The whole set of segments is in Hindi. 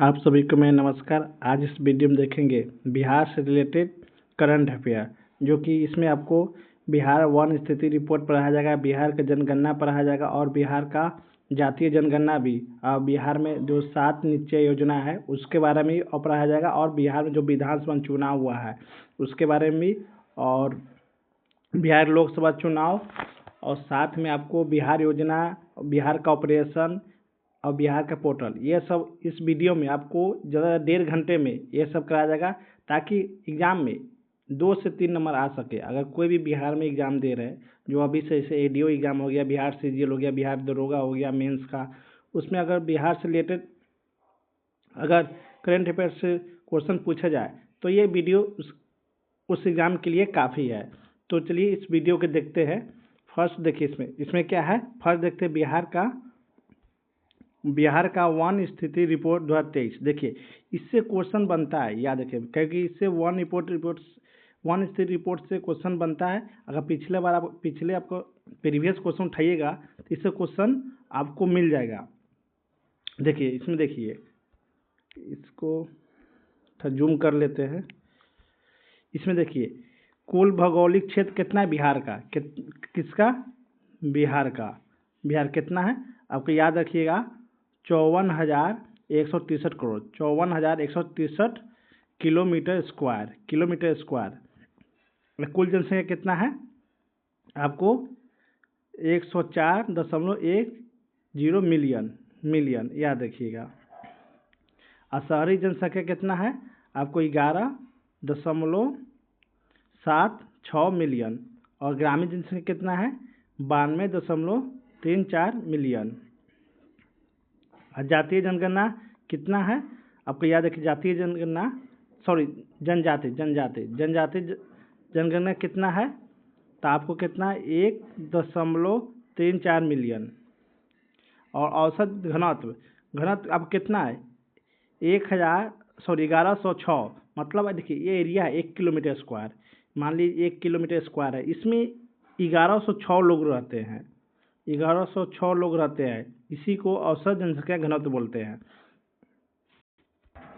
आप सभी को मैं नमस्कार। आज इस वीडियो में देखेंगे बिहार से रिलेटेड करंट अफेयर, जो कि इसमें आपको बिहार वन स्थिति रिपोर्ट पढ़ाया जाएगा, बिहार का जनगणना पढ़ाया जाएगा और बिहार का जातीय जनगणना भी, और बिहार में जो 7 निश्चय योजना है उसके बारे में और पढ़ाया जाएगा, और बिहार में जो विधानसभा चुनाव हुआ है उसके बारे में भी, और बिहार लोकसभा चुनाव, और साथ में आपको बिहार योजना, बिहार का ऑपरेशन और बिहार का पोर्टल, ये सब इस वीडियो में आपको ज़्यादा 1.5 घंटे में ये सब कराया जाएगा, ताकि एग्ज़ाम में 2 से 3 नंबर आ सके। अगर कोई भी बिहार में एग्ज़ाम दे रहे हैं, जो अभी से जैसे एडीओ एग्ज़ाम हो गया, बिहार सीजीएल हो गया, बिहार दरोगा हो गया मेंस का, उसमें अगर बिहार से रिलेटेड अगर करंट अफेयर से क्वेश्चन पूछा जाए तो ये वीडियो उस एग्ज़ाम के लिए काफ़ी है। तो चलिए इस वीडियो को देखते हैं। फर्स्ट देखिए, इसमें क्या है। फर्स्ट देखते हैं बिहार का वन स्थिति रिपोर्ट 2023। देखिए, इससे क्वेश्चन बनता है, याद रखिए, क्योंकि इससे वन स्थिति रिपोर्ट से क्वेश्चन बनता है। अगर पिछले आपको प्रीवियस क्वेश्चन उठाइएगा तो इससे क्वेश्चन आपको मिल जाएगा। देखिए, इसमें देखिए, इसको जूम कर लेते हैं। इसमें देखिए, कुल भौगोलिक क्षेत्र कितना है बिहार का, किसका, बिहार का। बिहार कितना है आपको याद रखिएगा, 54,163 करोड़, 54,163 किलोमीटर स्क्वायर। कुल जनसंख्या कितना है आपको, 104.10 मिलियन याद रखिएगा। और शहरी जनसंख्या कितना है आपको, 11.76 मिलियन। और ग्रामीण जनसंख्या कितना है, 92.34 मिलियन। और जातीय जनगणना कितना है आपको याद रखिए, जनजाति जनगणना कितना है, तो आपको कितना है, 1.34 मिलियन। और औसत घनत्व आपको कितना है, 1106। मतलब देखिए, ये एरिया है 1 किलोमीटर स्क्वायर, मान लीजिए 1 किलोमीटर स्क्वायर है, इसमें 1106 लोग रहते हैं। 1106 लोग रहते हैं, इसी को औसत जनसंख्या घनत्व बोलते हैं।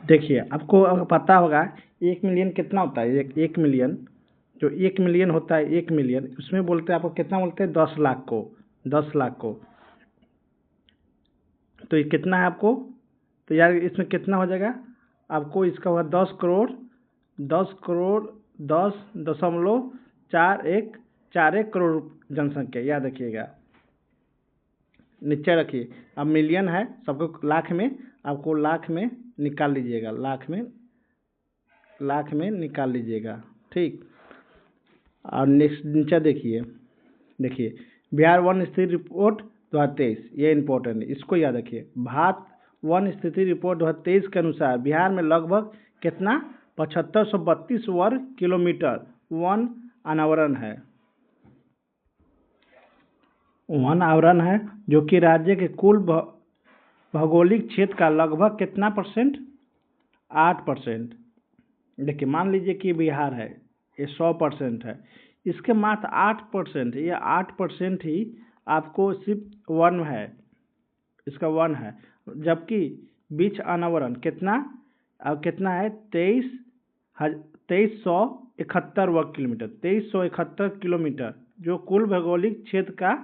देखिए, आपको पता होगा 1 मिलियन कितना होता है। 1 मिलियन, जो 1 मिलियन होता है, 1 मिलियन उसमें बोलते हैं, आपको कितना बोलते हैं, 10 लाख को। 10 लाख को तो ये कितना है आपको, तो यार इसमें कितना हो जाएगा आपको, इसका होगा 10 करोड़ 10.4141 करोड़ जनसंख्या, याद रखिएगा। नीचे रखिए, अब मिलियन है, सबको लाख में, आपको लाख में निकाल लीजिएगा, लाख में निकाल लीजिएगा, ठीक। और नेक्स्ट नीचे देखिए, बिहार वन स्थिति रिपोर्ट 2023, ये इंपॉर्टेंट है, इसको याद रखिए। भारत वन स्थिति रिपोर्ट 2023 के अनुसार बिहार में लगभग कितना, 7532 वर्ग किलोमीटर वन अनावरण है, जो कि राज्य के कुल भौगोलिक क्षेत्र का लगभग कितना परसेंट, 8%। देखिए, मान लीजिए कि बिहार है, ये 100% है, इसके मात्र 8%, ये 8% ही आपको सिर्फ वन है, इसका वन है। जबकि बीच अनावरण कितना, अब कितना है, 2371 वर्ग किलोमीटर, 2371 किलोमीटर, जो कुल भौगोलिक क्षेत्र का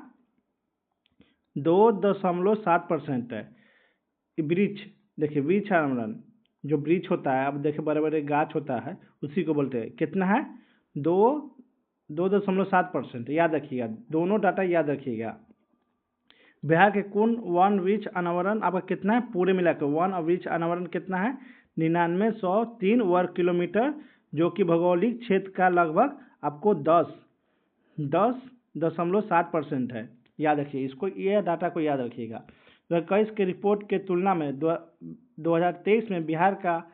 2.7% है। वृक्ष, देखिए वृक्ष अनावरण, जो वृक्ष होता है, अब देखिए बड़े बड़े गाछ होता है, उसी को बोलते हैं, कितना है, 2.7%, याद रखिएगा, दोनों डाटा याद रखिएगा। बिहार के कुल वन वृक्ष अनावरण आपका कितना है, पूरे मिलाकर वन वृक्ष अनावरण कितना है, 9903 वर्ग किलोमीटर, जो कि भौगोलिक क्षेत्र का लगभग आपको 10.7% है, याद रखिए इसको, ये डाटा को याद रखिएगा। 2021 के रिपोर्ट के तुलना में 2023 में बिहार का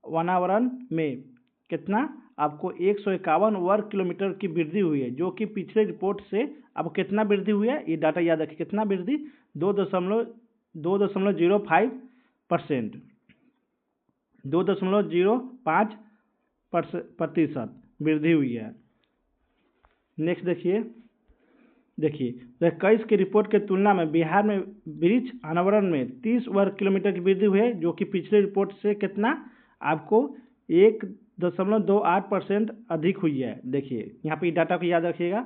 वनावरण में कितना आपको 151 वर्ग किलोमीटर की वृद्धि हुई है, जो कि पिछले रिपोर्ट से अब कितना वृद्धि हुई है, ये डाटा याद रखिए, कितना वृद्धि, 2.05%, 2.05% वृद्धि हुई है। नेक्स्ट देखिए, देखिए 2021 की रिपोर्ट के तुलना में बिहार में वृक्ष अनावरण में 30 वर्ग किलोमीटर की वृद्धि हुई है, जो कि पिछले रिपोर्ट से कितना आपको 1.28% अधिक हुई है। देखिए यहाँ पे डाटा को याद रखिएगा।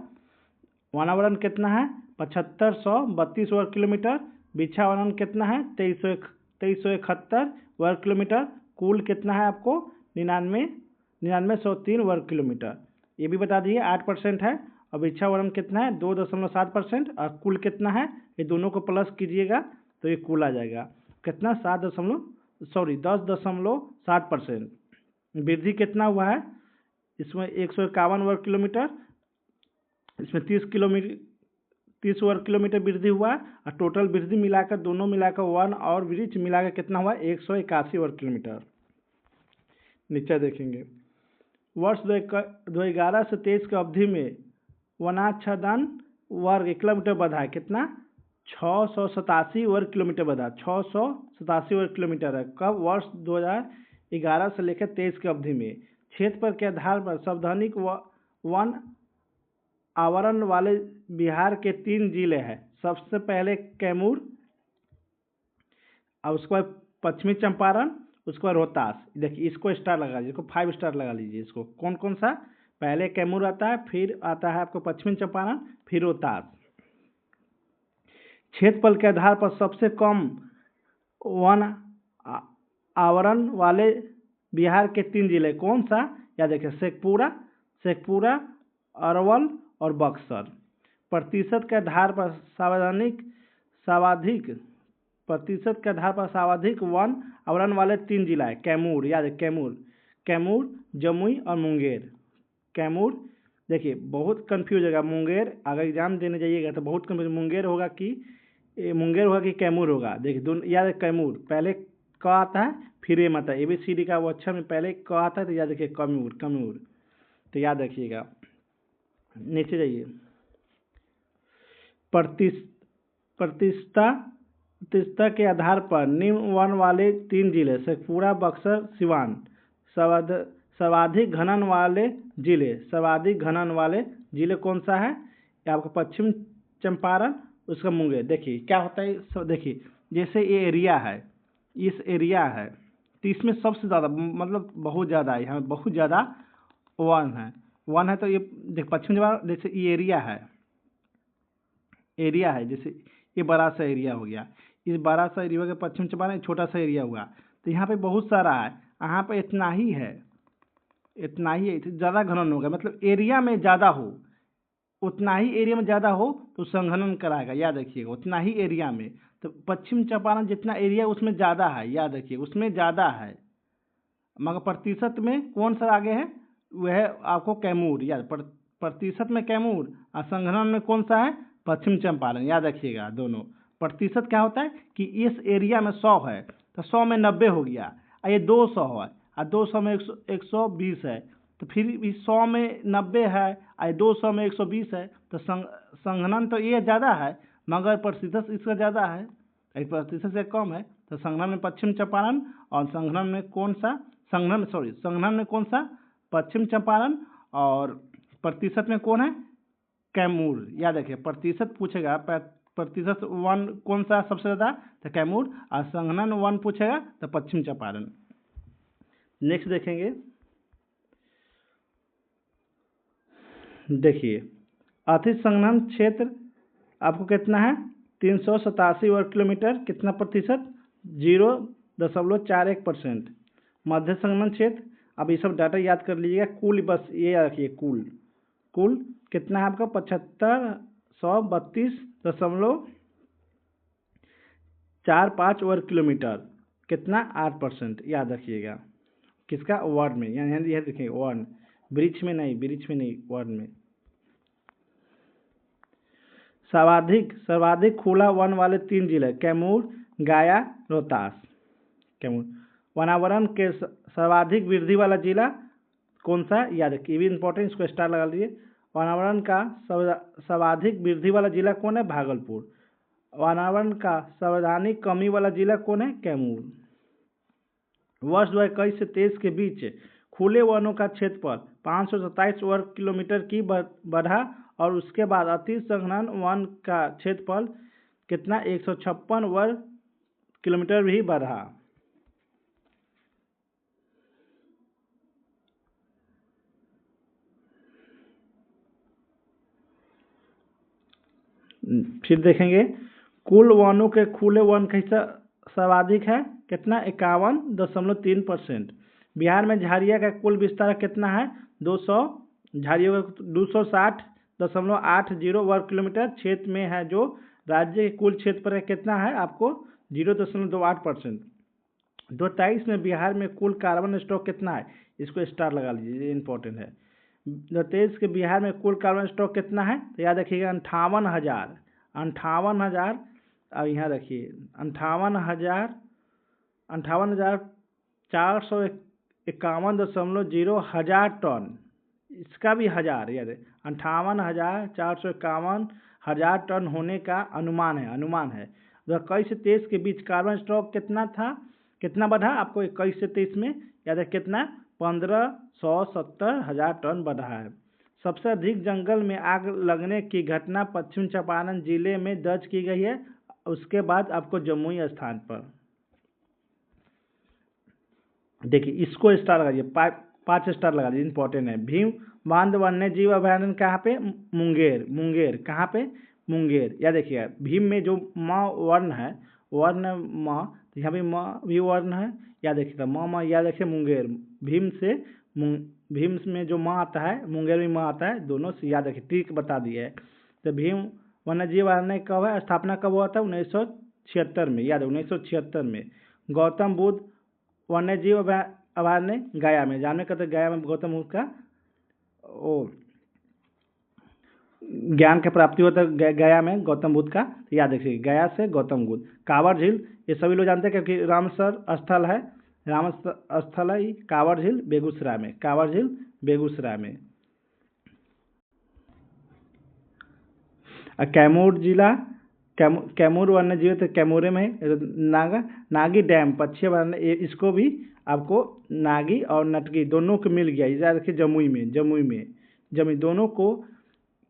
वनावरण कितना है 7532 वर्ग किलोमीटर, वृक्षावरण कितना है 2371 वर्ग किलोमीटर, कुल कितना है आपको 9903 वर्ग किलोमीटर। ये भी बता दिए 8% है, और वृक्षावरण कितना है 2.7%, और कुल कितना है ये दोनों को प्लस कीजिएगा तो ये कुल आ जाएगा कितना 10.7%। वृद्धि कितना हुआ है इसमें 151 वर्ग किलोमीटर, इसमें 30 वर्ग किलोमीटर वृद्धि हुआ, और टोटल वृद्धि मिलाकर दोनों मिलाकर वन और वृक्ष मिलाकर कितना हुआ 181 वर्ग किलोमीटर। नीचे देखेंगे वर्ष 2011 से 23 की अवधि में वनाच्छादन वर्ग किलोमीटर बढ़ा है कितना 687 वर्ग किलोमीटर बढ़ा, 687 वर्ग किलोमीटर है। कब वर्ष 2011 से लेकर 23 की अवधि में। क्षेत्रफल के आधार पर सावधानिक वन आवरण वाले बिहार के 3 जिले हैं। सबसे पहले कैमूर, और उसके बाद पश्चिमी चंपारण, उसके बाद रोहतास। देखिए इसको स्टार लगा लीजिए, इसको 5 स्टार लगा लीजिए। इसको कौन कौन सा, पहले कैमूर आता है, फिर आता है आपको पश्चिमी चंपारण, फिर रोहतास। क्षेत्रफल के आधार पर सबसे कम वन आवरण वाले बिहार के 3 जिले कौन सा, या देखिए शेखपुरा, अरवल और बक्सर। प्रतिशत के आधार पर सर्वाधिक वन आवरण वाले 3 जिला है कैमूर, याद है कैमूर, जमुई और मुंगेर। कैमूर देखिए बहुत कंफ्यूज होगा, मुंगेर अगर एग्जाम देने जाइएगा तो बहुत कंफ्यूज, मुंगेर होगा कि कैमूर होगा। देखिए दोनों याद है, कैमूर पहले क आता है फिर एम आता है, ABCD का वो अक्षर में पहले क आता है तो याद रखिए कैमूर, तो याद रखिएगा। नीचे जाइए प्रतिशतता के आधार पर निम्न वन वाले 3 जिले शेखपुरा, बक्सर, सिवान। सर्वाधिक घनन वाले जिले कौन सा है, आपका पश्चिम चंपारण, उसका मुंगेर। देखिए क्या होता है, देखिए जैसे ये एरिया है, इस एरिया है तो इसमें सबसे ज़्यादा मतलब बहुत ज़्यादा है, यहाँ बहुत ज़्यादा वन है तो ये देख पश्चिम चंपारण, जैसे ये एरिया है, जैसे ये बड़ा सा एरिया हो गया, इस बड़ा सा एरिया के पश्चिम चंपारण छोटा सा एरिया हुआ, तो यहाँ पे बहुत सारा है, यहाँ पे इतना ही है, ज़्यादा घनन होगा, मतलब एरिया में ज़्यादा हो, उतना ही एरिया में ज़्यादा हो तो संघनन कराएगा, याद रखिएगा उतना ही एरिया में। तो पश्चिम चंपारण जितना एरिया उसमें ज़्यादा है, याद रखिए उसमें ज़्यादा है, मगर प्रतिशत में कौन सा आगे है, वह आपको कैमूर, याद प्रतिशत में कैमूर, और संघनन में कौन सा है पश्चिम चंपारण, याद रखिएगा दोनों। प्रतिशत क्या होता है कि इस एरिया में 100 है तो 100 में 90 हो गया, और ये 200 है और 200 में 120 है, तो फिर भी 100 में 90 है और 200 में 120 है, तो संघनन तो ये ज़्यादा है मगर प्रतिशत इसका ज़्यादा है, प्रतिशत से कम है, तो संघनन में पश्चिम चंपारण, और संघनन में कौन सा पश्चिम चंपारण, और प्रतिशत में कौन है कैमूर। याद रखिए प्रतिशत पूछेगा, प्रतिशत वन कौन सा सबसे ज़्यादा, तो कैमूर, और संघनन वन पूछेगा तो पश्चिम चंपारण। नेक्स्ट देखेंगे, देखिए अति संघनन क्षेत्र आपको कितना है 387 वर्ग किलोमीटर, कितना प्रतिशत 0.41%। मध्य संघनन क्षेत्र, अब ये सब डाटा याद कर लीजिएगा, कुल बस ये याद रखिए, कुल कितना है आपका 7532.45 वर्ग किलोमीटर, कितना 8%, याद रखिएगा किसका वार्ड में, यानी यह देखिए वार्ड, वृक्ष में नहीं वार्ड में। सर्वाधिक खुला वन वाले 3 जिले कैमूर, गया, रोहतास। कैमूर वनावरण के सर्वाधिक वृद्धि वाला जिला कौन सा, याद रखिए, ये भी इंपॉर्टेंट, इसको स्टार लगा लीजिए। वनावरण का सर्वाधिक वृद्धि वाला जिला कौन है, भागलपुर। वनावरण का सर्वाधिक कमी वाला जिला कौन है, कैमूर। वर्ष 2021 से 23 के बीच खुले वनों का क्षेत्रफल 527 वर्ग किलोमीटर की बढ़ा, और उसके बाद अति संघनन वन का क्षेत्रफल कितना 156 वर्ग किलोमीटर भी बढ़ा। फिर देखेंगे कुल वनों के खुले वन का हिस्सा सर्वाधिक है कितना 51.3%। बिहार में झाड़िया का कुल विस्तार कितना है 200 झाड़ियों का 260.80 वर्ग किलोमीटर क्षेत्र में है, जो राज्य के कुल क्षेत्र पर कितना है आपको 0.28%। 2023 में बिहार में कुल कार्बन स्टॉक कितना है, इसको स्टार लगा लीजिए, ये इंपॉर्टेंट है। 2023 के बिहार में कुल कार्बन स्टॉक कितना है तो याद रखिएगा 58,000। अब यहाँ रखिए 58,451.0 हजार टन, इसका भी हजार याद है 58,451 टन होने का अनुमान है। 21 से 23 के बीच कार्बन स्टॉक कितना था, कितना बढ़ा आपको 21 से 23 में याद है कितना 1570,000 टन बढ़ा है। सबसे अधिक जंगल में आग लगने की घटना पश्चिम चंपारण जिले में दर्ज की गई है, उसके बाद आपको जमुई स्थान पर। देखिए इसको स्टार लगाइए, 5 स्टार लगा दीजिए, इंपॉर्टेंट है। भीम बांध वन्य जीव अभयारण्य कहाँ पे, मुंगेर कहाँ पे, मुंगेर। या देखिए भीम में जो म वर्ण है, वर्ण म, तो यहाँ पे म भी वर्ण है, या देखिए म याद रखिए मुंगेर। भीम में जो म आता है मुंगेर में म आता है, दोनों से याद रखिए, ट्रिक बता दिया है। तो भीम वन्य जीव अभयारण्य कब है, स्थापना कब हुआ था 1976 में, याद है 1976 में। गौतम बुद्ध वन्य जीव अभयारण्य गया में, जानने का तो गया में गौतम बुद्ध का ज्ञान की प्राप्ति होता है गया में गौतम बुद्ध का, याद रखिए गया से गौतम बुद्ध। कांवड़ झील ये सभी लोग जानते हैं क्योंकि रामसर स्थल है, कांवड़ झील बेगूसराय में। कैमूर जिला, कैमूर वन्य जीव तो कैमूरे में। नागी डैम पश्चिम वन्य, इसको भी आपको नागी और नटकी दोनों को मिल गया, याद रखिए जमुई दोनों को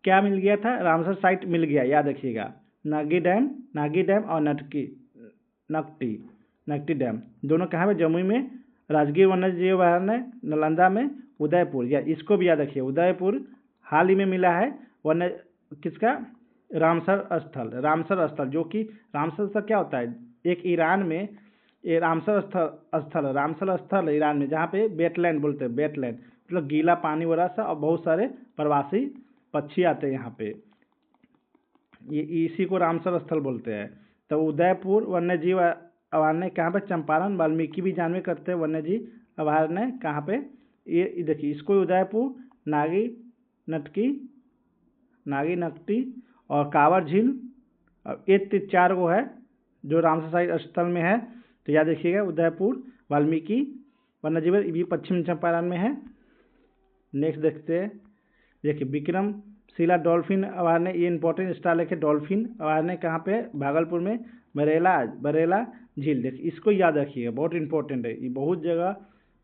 क्या मिल गया था, रामसर साइट मिल गया, याद रखिएगा। नागी डैम और नकटी डैम दोनों कहाँ पे, जमुई में। राजगीर वन्य जीव अभयारण्य नालंदा में। उदयपुर, या इसको भी याद रखिए, उदयपुर हाल ही में मिला है वन्य किसका, रामसर स्थल, जो कि रामसर स्थल क्या होता है, एक ईरान में ये रामसर स्थल ईरान में, जहाँ पे वेटलैंड बोलते हैं, वेटलैंड मतलब गीला पानी वाला सा, और बहुत सारे प्रवासी पक्षी आते हैं यहाँ पे, ये इसी को रामसर स्थल बोलते हैं। तो उदयपुर वन्य जीव अभयारण्य कहाँ पे, चंपारण। वाल्मीकि भी जानवे करते हैं वन्य जीव अभयारण्य कहाँ पे, ये देखिए इसको उदयपुर, नागी नकटी और कांवड़ झील, और ये 4 वो है जो रामसर स्थल में है, तो याद रखिएगा उदयपुर, वाल्मीकि वन्य जीव भी पश्चिम चंपारण में है। नेक्स्ट देखते हैं, देखिए विक्रमशिला डॉल्फिन अभयारण्य, ये इंपॉर्टेंट स्टार लेके, डॉल्फिन अभयारण्य कहाँ पे, भागलपुर में। बरेला झील, देखिए इसको याद रखिएगा, बहुत इंपॉर्टेंट है, ये बहुत जगह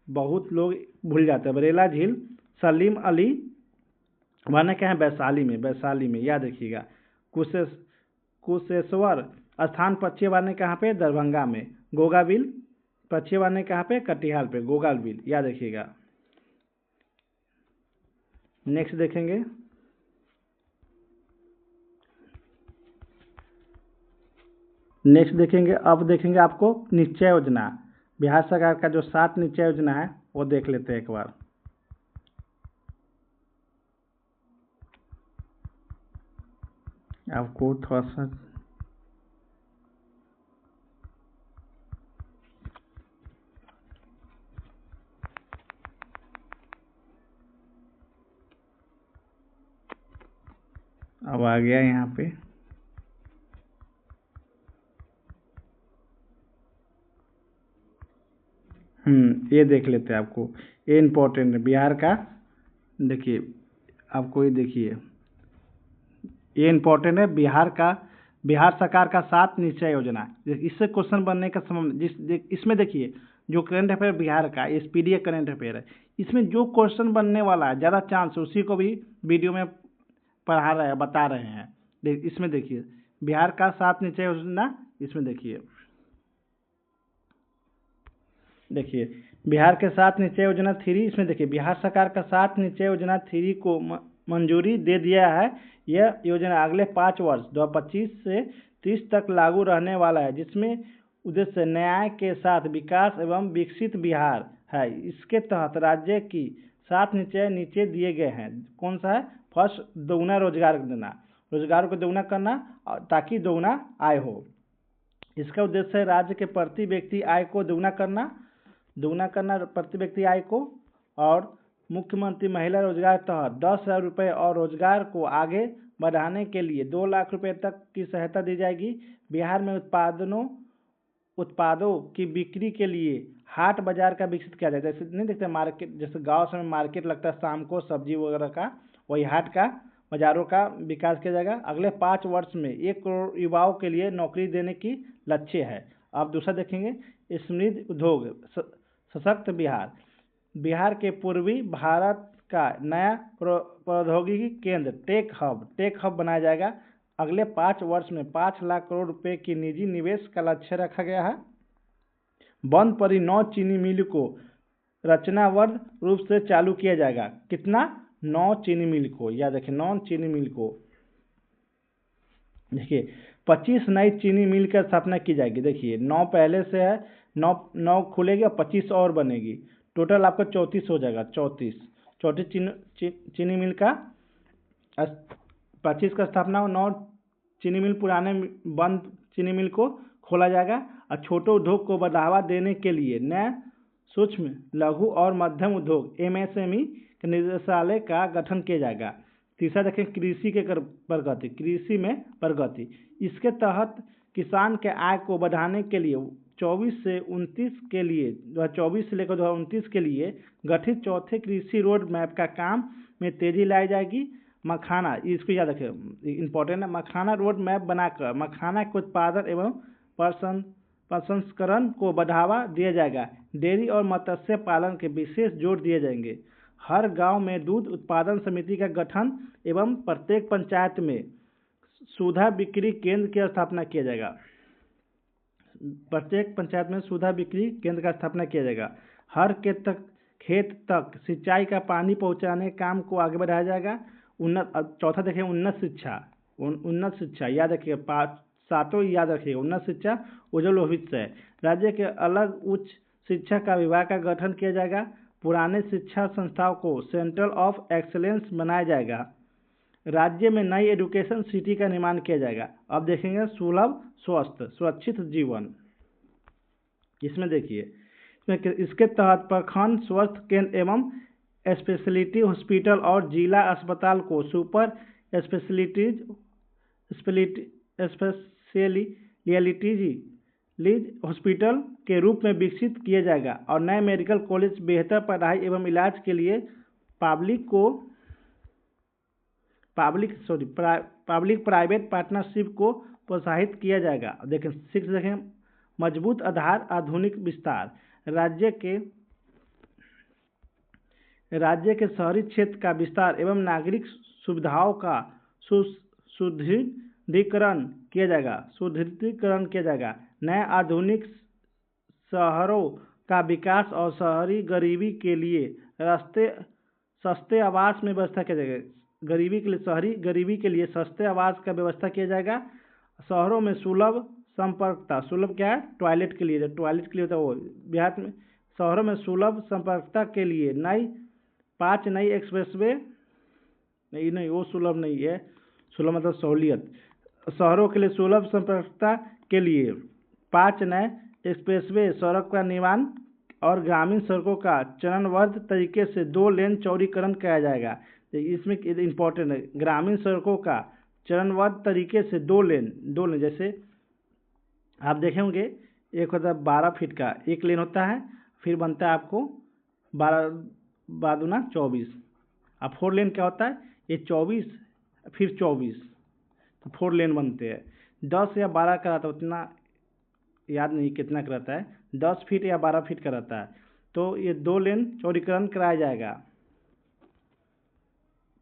बहुत लोग भूल जाते हैं। बरेला झील। सलीम अली अभयारण्य क्या है, वैशाली में, याद रखिएगा। कुशेश्वर स्थान पक्षी अभयारण्य कहाँ पे, दरभंगा में। गोगाबिल पक्षी अभयारण्य कहाँ पे, कटिहार पे, गोगाबिल, याद रखिएगा। नेक्स्ट देखेंगे, अब देखेंगे आपको निश्चय योजना, बिहार सरकार का जो 7 निश्चय योजना है वो देख लेते हैं एक बार। आपको थोड़ा सा अब आ गया यहाँ पे, ये देख लेते हैं, आपको ये इम्पोर्टेंट है बिहार का। देखिए आपको ये देखिए, ये इम्पोर्टेंट है बिहार सरकार का 7 निश्चय योजना। इससे क्वेश्चन बनने का इसमें देखिए जो करंट अफेयर बिहार का पीडीएफ करंट अफेयर है, इसमें जो क्वेश्चन बनने वाला है ज़्यादा चांस उसी को भी वीडियो में पढ़ा रहे हैं, बता रहे हैं। इसमें देखिए बिहार का 7 निश्चय योजना, इसमें देखिए बिहार के 7 निश्चय योजना 3, इसमें देखिए बिहार सरकार का 7 निश्चय योजना 3 को मंजूरी दे दिया है। यह योजना अगले 5 वर्ष 2025 से 30 तक लागू रहने वाला है, जिसमें उद्देश्य न्याय के साथ विकास एवं विकसित बिहार है। इसके तहत राज्य की 7 निश्चय नीचे दिए गए हैं। कौन सा है? फर्स्ट, दोगुना रोजगार देना, रोजगार को दोगुना करना ताकि दोगुना आय हो। इसका उद्देश्य है राज्य के प्रति व्यक्ति आय को दोगुना करना प्रति व्यक्ति आय को। और मुख्यमंत्री महिला रोजगार तहत 10,000 रुपये और रोजगार को आगे बढ़ाने के लिए 2 लाख रुपये तक की सहायता दी जाएगी। बिहार में उत्पादों की बिक्री के लिए हाट बाजार का विकसित किया जाएगा। जैसे नहीं देखते मार्केट, जैसे गांव में मार्केट लगता है शाम को सब्जी वगैरह का, वही हाट का बाजारों का विकास किया जाएगा। अगले 5 वर्ष में 1 करोड़ युवाओं के लिए नौकरी देने की लक्ष्य है। अब दूसरा देखेंगे समृद्ध उद्योग सशक्त बिहार। बिहार के पूर्वी भारत का नया प्रौद्योगिकी केंद्र टेक हब बनाया जाएगा। अगले 5 वर्ष में 5 लाख करोड़ रुपए की निजी निवेश का लक्ष्य रखा गया है। बंद पड़ी 9 चीनी मिल को रचनाबद्ध रूप से चालू किया जाएगा। कितना? 9 चीनी मिल को, याद रखें 9 चीनी मिल को। देखिए 25 नई चीनी मिल की स्थापना की जाएगी। देखिए 9 पहले से है, 9 खुलेगी और 25 और बनेगी। टोटल आपका 34 हो जाएगा। 34 चीनी मिल का 25 का स्थापना हो, 9 चीनी मिल पुराने बंद चीनी मिल को खोला जाएगा। और छोटे उद्योग को बढ़ावा देने के लिए नया सूक्ष्म लघु और मध्यम उद्योग MSME के निदेशालय का गठन किया जाएगा। तीसरा देखें कृषि के प्रगति, कृषि में प्रगति। इसके तहत किसान के आय को बढ़ाने के लिए 24 से 29 के लिए 2024 से लेकर 2029 के लिए गठित चौथे कृषि रोड मैप का काम में तेजी लाई जाएगी। मखाना, इसको याद रखें, इंपॉर्टेंट है। मखाना रोड मैप बनाकर मखाना के उत्पादन एवं प्रसंस्करण को बढ़ावा दिया जाएगा। डेयरी और मत्स्य पालन के विशेष जोर दिए जाएंगे। हर गांव में दूध उत्पादन समिति का गठन एवं प्रत्येक पंचायत में सुधा बिक्री केंद्र की स्थापना किया जाएगा। प्रत्येक पंचायत में सुधा बिक्री केंद्र का स्थापना किया जाएगा। हर खेत तक सिंचाई का पानी पहुंचाने काम को आगे बढ़ाया जाएगा। चौथा देखें उन्नत शिक्षा याद रखिए, 7 याद रखिएगा। उन्नत शिक्षा उज्ज्वल भविष्य है। राज्य के अलग उच्च शिक्षा का विभाग का गठन किया जाएगा। पुराने शिक्षा संस्थाओं को सेंटर ऑफ एक्सीलेंस बनाया जाएगा। राज्य में नई एजुकेशन सिटी का निर्माण किया जाएगा। अब देखेंगे सुलभ स्वस्थ सुरक्षित जीवन। इसमें देखिए इसके तहत प्रखंड स्वास्थ्य केंद्र एवं स्पेशलिटी हॉस्पिटल और जिला अस्पताल को सुपर स्पेशलिटीज हॉस्पिटल के रूप में विकसित किया जाएगा। और नए मेडिकल कॉलेज बेहतर पढ़ाई एवं इलाज के लिए पब्लिक प्राइवेट पार्टनरशिप को प्रोत्साहित किया जाएगा। देखें 6 देखें मजबूत आधार आधुनिक विस्तार। राज्य के शहरी क्षेत्र का विस्तार एवं नागरिक सुविधाओं का सुदृढ़ीकरण किया जाएगा। नए आधुनिक शहरों का विकास और शहरी गरीबी के लिए सस्ते आवास में व्यवस्था किया जाएगा। शहरी गरीबी के लिए सस्ते आवास का व्यवस्था किया जाएगा। शहरों में सुलभ संपर्कता, सुलभ क्या है? टॉयलेट के लिए होता है वो। बिहार में शहरों में सुलभ संपर्कता के लिए 5 नई एक्सप्रेसवे नहीं वो सुलभ नहीं है, सुलभ मतलब सहूलियत। शहरों के लिए सुलभ संपर्कता के लिए 5 नए एक्सप्रेसवे सड़क का निर्माण और ग्रामीण सड़कों का चरणबद्ध तरीके से 2 लेन चौड़ीकरण किया जाएगा। इसमें इम्पोर्टेंट है, ग्रामीण सड़कों का चरणबद्ध तरीके से 2 लेन। जैसे आप देखेंगे एक होता है 12 फीट का एक लेन होता है, फिर बनता है आपको 12 दूना 24। अब 4 लेन क्या होता है? ये 24 फिर 24, तो 4 लेन बनते हैं। 10 या 12 का रहता है, उतना याद नहीं कितना का रहता है, 10 फीट या 12 फीट का रहता है। तो ये 2 लेन चौड़ीकरण कराया जाएगा।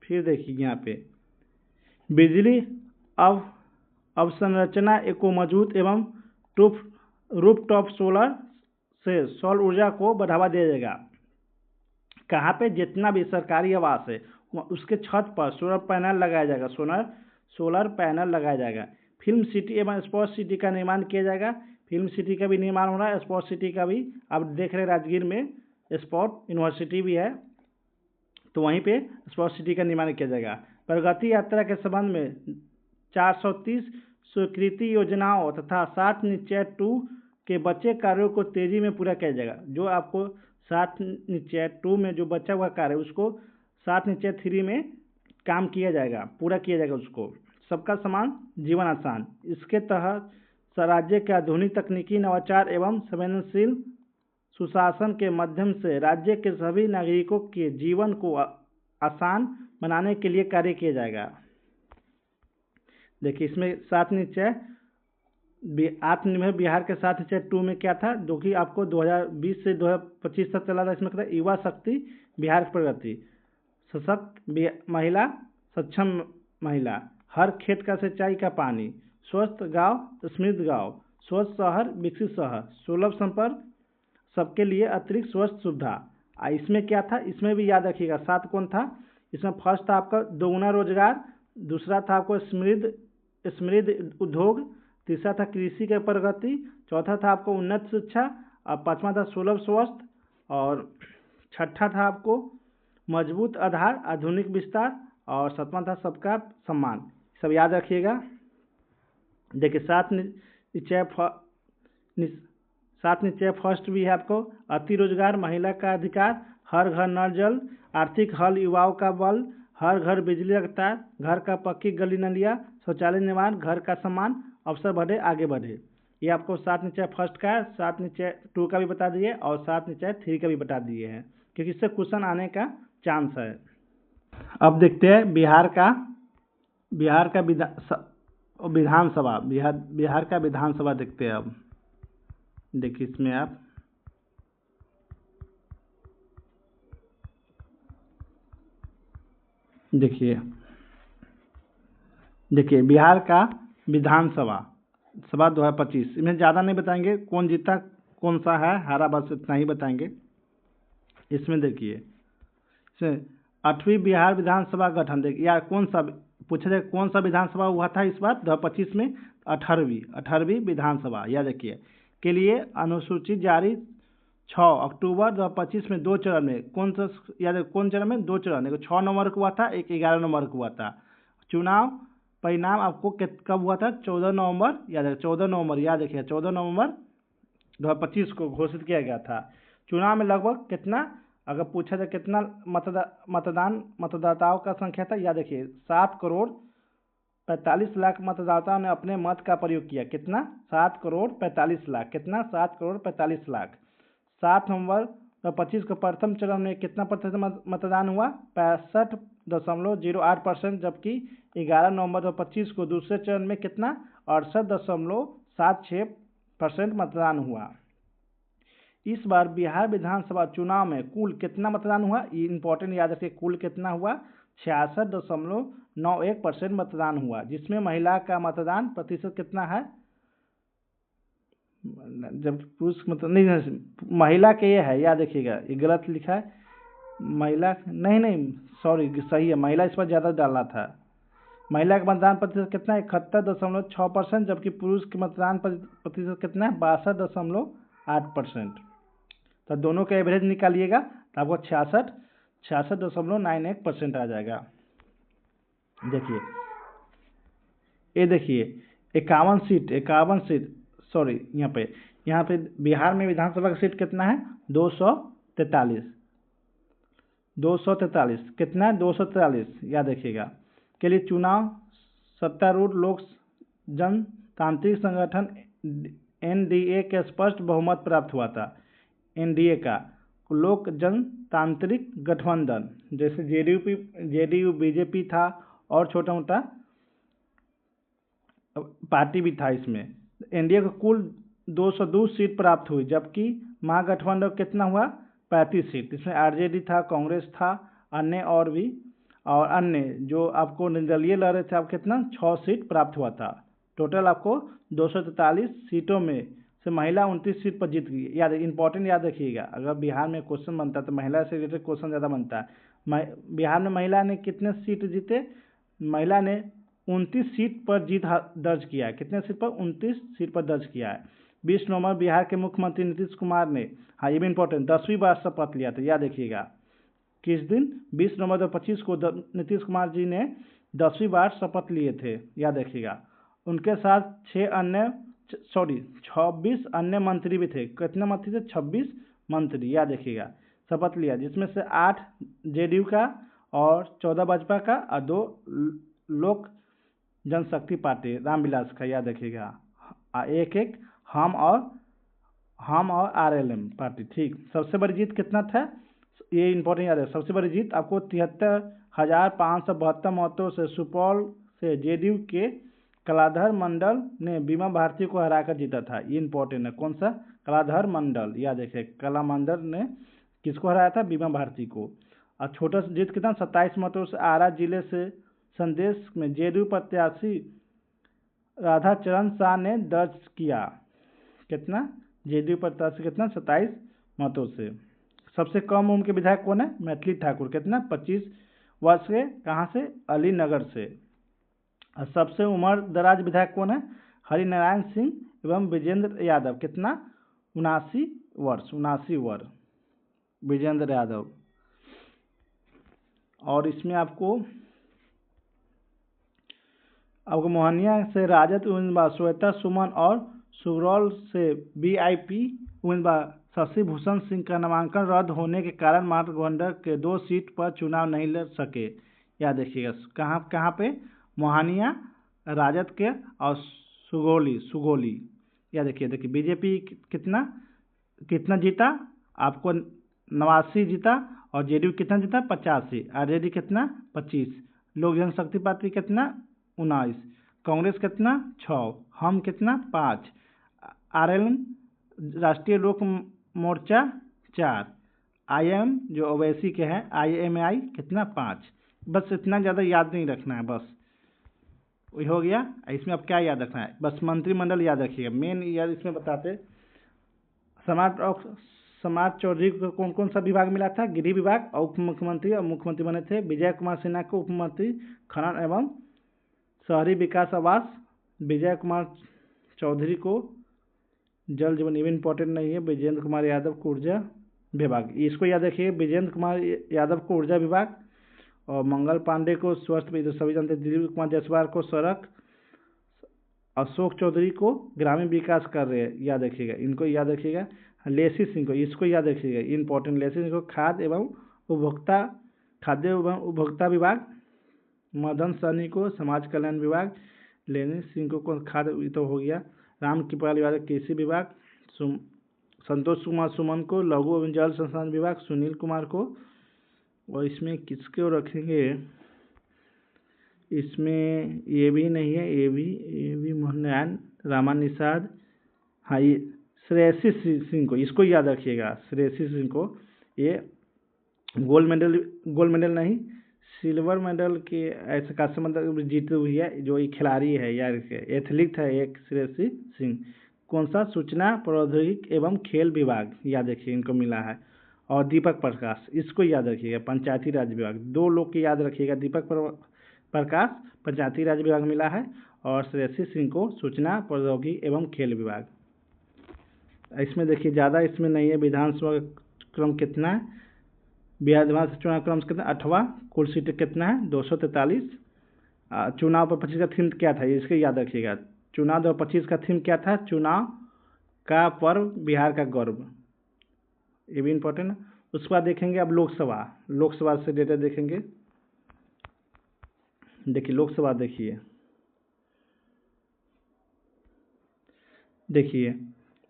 फिर देखिए यहाँ पे बिजली अब अवसंरचना को मजबूत एवं रूफटॉप सोलर से सौर ऊर्जा को बढ़ावा दिया जाएगा। कहाँ पे? जितना भी सरकारी आवास है उसके छत पर सोलर पैनल लगाया जाएगा, सोलर पैनल लगाया जाएगा। फिल्म सिटी एवं स्पोर्ट्स सिटी का निर्माण किया जाएगा। फिल्म सिटी का भी निर्माण हो रहा है, स्पोर्ट्स सिटी का भी। आप देख रहे हैं राजगीर में स्पोर्ट यूनिवर्सिटी भी है, तो वहीं पे स्पोर्ट्स सिटी का निर्माण किया जाएगा। प्रगति यात्रा के संबंध में 430 स्वीकृति योजनाओं तथा 7 निश्चय 2 के बचे कार्यों को तेजी में पूरा किया जाएगा। जो आपको 7 निश्चय 2 में जो बचा हुआ कार्य उसको 7 निश्चय 3 में काम किया जाएगा, पूरा किया जाएगा उसको। सबका समान जीवन आसान, इसके तहत राज्य के आधुनिक तकनीकी नवाचार एवं संवेदनशील सुशासन के माध्यम से राज्य के सभी नागरिकों के जीवन को आसान बनाने के लिए कार्य किया जाएगा। देखिए इसमें 7 निश्चय आत्मनिर्भर बिहार के 7 निश्चय 2 में क्या था, जो कि आपको 2020 से 2025 तक चला था। इसमें क्या था? युवा शक्ति बिहार की प्रगति, सशक्त महिला, सक्षम महिला, हर खेत का सिंचाई का पानी, स्वस्थ गांव समृद्ध गांव, स्वच्छ शहर विकसित शहर, सुलभ संपर्क सबके लिए अतिरिक्त स्वास्थ्य सुविधा। इसमें क्या था? इसमें भी याद रखिएगा 7 कौन था? इसमें फर्स्ट था आपका दोगुना रोजगार, दूसरा था आपको समृद्ध उद्योग, तीसरा था कृषि की प्रगति, चौथा था आपको उन्नत शिक्षा, और पांचवा था सुलभ स्वास्थ्य, और छठा था आपको मजबूत आधार आधुनिक विस्तार, और सातवां था सबका सम्मान। सब याद रखिएगा। देखिए 7 निश्चय फर्स्ट भी है आपको अति रोजगार, महिला का अधिकार, हर घर नल जल, आर्थिक हल युवाओं का बल, हर घर बिजली रफ्तार, घर का पक्की गली नलिया, शौचालय निर्माण, घर का सम्मान, अवसर बढ़े आगे बढ़े। ये आपको 7 निश्चय फर्स्ट का, 7 निश्चय 2 का भी बता दिए और 7 निश्चय 3 का भी बता दिए हैं, क्योंकि इससे क्वेश्चन आने का चांस है। अब देखते हैं बिहार का विधानसभा, बिहार का विधानसभा देखते हैं। अब देखिए इसमें आप देखिए बिहार का विधानसभा 2025, इसमें ज़्यादा नहीं बताएंगे, कौन जीता कौन सा है हारा, बस इतना ही बताएंगे। इसमें देखिए इसमें 8वीं बिहार विधानसभा गठन, देखिए यार कौन सा पूछा जाए, कौन सा विधानसभा हुआ था इस बार 2025 में? 18वीं विधानसभा। याद रखिए के लिए अनुसूची जारी 6 अक्टूबर 2025 में 2 चरण में, कौन सा याद है? कौन चरण में? 2 चरण, एक 6 नवंबर को हुआ था, एक 11 नवंबर को हुआ था। चुनाव परिणाम आपको कब हुआ था? 14 नवंबर, याद है 14 नवंबर, याद रखिए 14 नवंबर 2025 को घोषित किया गया था। चुनाव में लगभग कितना, अगर पूछा जाए कितना मतदाताओं का संख्या था, याद रखिए 7,45,00,000 मतदाताओं ने अपने मत का प्रयोग किया। कितना? 7,45,00,000। कितना? 7,45,00,000। 7 नवंबर 2025 को प्रथम चरण में कितना प्रतिशत मतदान हुआ? 65.08%, जबकि 11 नवंबर 2025 को दूसरे चरण में कितना? 68.76% मतदान हुआ। इस बार बिहार विधानसभा चुनाव में कुल कितना मतदान हुआ? ये इंपॉर्टेंट याद रखिए, कुल कितना हुआ? 66.91% मतदान हुआ, जिसमें महिला का मतदान प्रतिशत कितना है? जब पुरुष मतलब नहीं, महिला के ये है, याद रखिएगा, ये गलत लिखा है, महिला नहीं सॉरी सही है, महिला इस पर ज़्यादा डालना था। महिला का मतदान प्रतिशत कितना है? 71.6%, जबकि पुरुष के मतदान प्रतिशत कितना है? 62.8%। तो दोनों का एवरेज निकालिएगा तो आपको 66.91% आ जाएगा। देखिए ये देखिए 51 सीट सॉरी, यहाँ पे बिहार में विधानसभा का सीट कितना है? 243। कितना है? 243, याद रखिएगा। के लिए चुनाव सत्तारूढ़ लोक जनतांत्रिक संगठन एनडीए के स्पष्ट बहुमत प्राप्त हुआ था। एनडीए का लोक जनतांत्रिक गठबंधन, जैसे जेडीयू बीजेपी था और छोटा मोटा पार्टी भी था इसमें। एनडीए को कुल 202 सीट प्राप्त हुई, जबकि महागठबंधन कितना हुआ? 35 सीट। इसमें आरजेडी था, कांग्रेस था, अन्य और भी और अन्य जो आपको निर्दलीय लड़ रहे थे, आप कितना 6 सीट प्राप्त हुआ था। टोटल आपको 243 सीटों में से महिला 29 सीट पर जीत गई। याद इंपॉर्टेंट याद रखिएगा, अगर बिहार में क्वेश्चन बनता है तो महिला से रिलेटेड क्वेश्चन ज़्यादा बनता है। बिहार में महिला ने कितने सीट जीते? महिला ने 29 सीट पर जीत दर्ज किया है। कितने सीट पर? 29 सीट पर दर्ज किया है। 20 नवंबर बिहार के मुख्यमंत्री नीतीश कुमार ने, हाँ ये भी इंपॉर्टेंट, 10वीं बार शपथ लिया था। याद रखिएगा किस दिन? 20 नवंबर 2025 को नीतीश कुमार जी ने 10वीं बार शपथ लिए थे। याद रखिएगा। उनके साथ 26 अन्य मंत्री भी थे। कितने मंत्री थे? 26 मंत्री। याद रखिएगा शपथ लिया, जिसमें से 8 जेडीयू का और 14 भाजपा का और 2 लोक जनशक्ति पार्टी रामविलास का। याद रखिएगा एक हम और आरएलएम पार्टी। ठीक। सबसे बड़ी जीत कितना था? ये इंपॉर्टेंट याद है। सबसे बड़ी जीत आपको 73,572 मतों से सुपौल से जेडीयू के कलाधर मंडल ने बीमा भारती को हराकर जीता था। ये इंपॉर्टेंट है। कौन सा? कलाधर मंडल। याद रखिए कला मंडल ने किसको हराया था? बीमा भारती को। और छोटा जीत कितना? 27 मतों से आरा जिले से संदेश में जेडीयू प्रत्याशी राधाचरण शाह ने दर्ज किया। कितना? जेडीयू प्रत्याशी कितना? 27 मतों से। सबसे कम उम्र के विधायक कौन है? मैथिली ठाकुर। कितना? 25 वर्ष के। कहाँ से? अलीनगर से। और सबसे उम्र दराज विधायक कौन है? हरिनारायण सिंह एवं विजेंद्र यादव। कितना? 79 वर्ष विजेंद्र यादव। और इसमें आपको मोहनिया से राजद उम्मीदवार श्वेता सुमन और सुगरौल से वीआईपी उम्मीदवार शशि भूषण सिंह का नामांकन रद्द होने के कारण महागठबंधन के 2 सीट पर चुनाव नहीं लड़ सके। याद रखिएगा कहाँ पे? मोहनिया राजद के और सुगौली। याद रखिए। देखिए बीजेपी कितना जीता? आपको 89 जीता। और जेडीयू कितना जीता? 85। आरजेडी कितना? 25। लोक जनशक्ति पार्टी कितना? 19। कांग्रेस कितना? 6। हम कितना? 5। आरएलएम राष्ट्रीय लोक मोर्चा 4। आईएम जो ओवैसी के हैं आईएमआई कितना? 5। बस इतना ज़्यादा याद नहीं रखना है, बस वही हो गया। इसमें अब क्या याद रखना है? बस मंत्रिमंडल याद रखिएगा। मेन याद इसमें बताते समाज चौधरी को कौन कौन सा विभाग मिला था? गृह विभाग और उप मुख्यमंत्री और मुख्यमंत्री बने थे। विजय कुमार सिन्हा को उप मंत्री खनन एवं शहरी विकास आवास। विजय कुमार चौधरी को जल जीवन, ये भी इंपॉर्टेंट नहीं है। विजेंद्र कुमार यादव को ऊर्जा विभाग, इसको याद रखिए। विजेंद्र कुमार यादव को ऊर्जा विभाग और मंगल पांडे को स्वास्थ्य, तो सभी जानते हैं। दिलीप कुमार जायसवाल को सड़क, अशोक चौधरी को ग्रामीण विकास कर रहे हैं। याद रखिएगा, इनको याद रखिएगा। लेसी सिंह को, इसको याद रखिएगा, इंपॉर्टेंट। लेसी सिंह को खाद्य एवं उपभोक्ता विभाग। मदन सहनी को समाज कल्याण विभाग। लेनी सिंह को खाद्य, तो हो गया। राम कृपाल यादव कृषि विभाग। संतोष कुमार सुमन को लघु एवं जल संसाधन विभाग। सुनील कुमार को, और इसमें किसको रखेंगे? इसमें ये भी नहीं है, ये भी मोहन रामा निषाद। हाँ ये श्रेयसी सिंह को, इसको याद रखिएगा। श्रेयसी सिंह को ये गोल्ड मेडल नहीं, सिल्वर मेडल के ऐसे कास्य मतलब जीती हुई है, जो ये खिलाड़ी है यार, एथलीट है एक श्रेयसी सिंह। कौन सा? सूचना प्रौद्योगिकी एवं खेल विभाग। याद रखिए इनको मिला है। और दीपक प्रकाश, इसको याद रखिएगा, पंचायती राज विभाग। 2 लोग के याद रखिएगा। दीपक प्रकाश पंचायती राज विभाग मिला है और श्रेयसी सिंह को सूचना प्रौद्योगिकी एवं खेल विभाग। इसमें देखिए ज़्यादा इसमें नहीं है। विधानसभा क्रम कितना है? बिहार विधानसभा चुनाव क्रम कितना? 8वां। कुल सीटें कितना है? 243। चुनाव पर 25 का थीम क्या था? इसके याद रखिएगा। चुनाव 2025 का थीम क्या था? चुनाव का पर्व, बिहार का गौरव। ये भी इम्पोर्टेंट है। उसके बाद देखेंगे अब लोकसभा से डेटा देखेंगे। देखिए लोकसभा, देखिए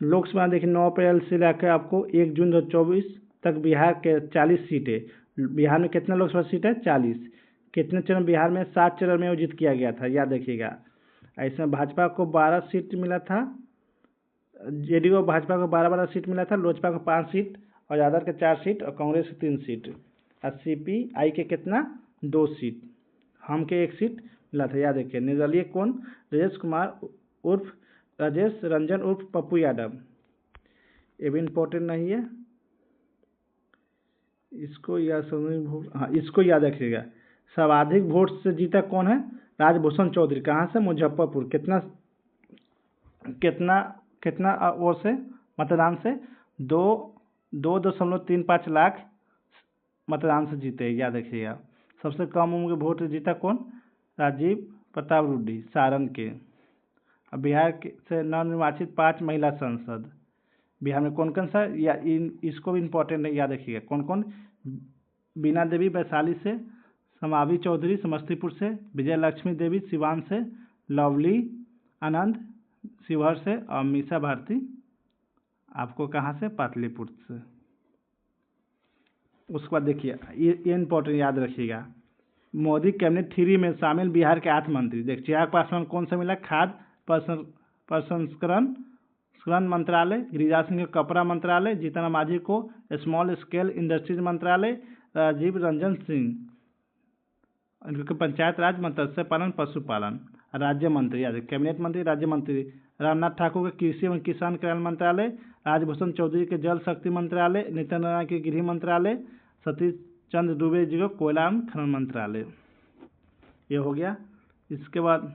लोकसभा, देखिए 9 अप्रैल से लेकर आपको 1 जून 2024 तक बिहार के 40 सीटें। बिहार में कितना लोकसभा सीट है? 40। कितने चरण? बिहार में 7 चरण में आयोजित किया गया था। याद रखिएगा। ऐसे भाजपा को 12 सीट मिला था। जेडीयू और भाजपा को 12-12 सीट मिला था। लोजपा को 5 सीट और राजद के 4 सीट और कांग्रेस के 3 सीट। और सीपीआई के कितना? 2 सीट, हम के 1 सीट मिला था। याद रखिए। निर्दलीय कौन? राजेश कुमार उर्फ राजेश रंजन उर्फ पप्पू यादव। ये भी इम्पोर्टेंट नहीं है, इसको याद हाँ इसको याद रखिएगा। सर्वाधिक वोट से जीता कौन है? राजभूषण चौधरी। कहाँ से? मुजफ्फरपुर। कितना कितना कितना वो से मतदान से? 2.35 लाख मतदान से जीते। याद रखिएगा। सबसे कम उम्र के वोट जीता कौन? राजीव प्रताप रूडी, सारण के। अब बिहार से नवनिर्वाचित 5 महिला सांसद। बिहार में कौन कौन सा? या इसको भी इम्पोर्टेंट है, याद रखिएगा। कौन कौन? बीना देवी वैशाली से, समावी चौधरी समस्तीपुर से, विजय लक्ष्मी देवी सिवान से, लवली आनंद शिवहर से, और मीसा भारती आपको कहाँ से? पाटलिपुत्र से। उसके बाद देखिए, ये इम्पोर्टेंट याद रखिएगा। मोदी कैबिनेट 3 में शामिल बिहार के 8 मंत्री। देखिए, चिराग पासवान कौन सा मिला? खाद्य प्रसंस्करण मंत्रालय, गिरिराज सिंह को कपड़ा मंत्रालय, जीतन राम मांझी को स्मॉल स्केल इंडस्ट्रीज मंत्रालय, राजीव रंजन सिंह इनके पंचायत राज, मत्स्य पालन, पशुपालन। राज्य मंत्री याद, कैबिनेट मंत्री, राज्य मंत्री रामनाथ ठाकुर के कृषि एवं किसान कल्याण मंत्रालय, राजभूषण चौधरी के जल शक्ति मंत्रालय, नित्यानंद राय के गृह मंत्रालय, सतीश चंद्र दुबे जी को कोयला एवं खनन मंत्रालय। ये हो गया। इसके बाद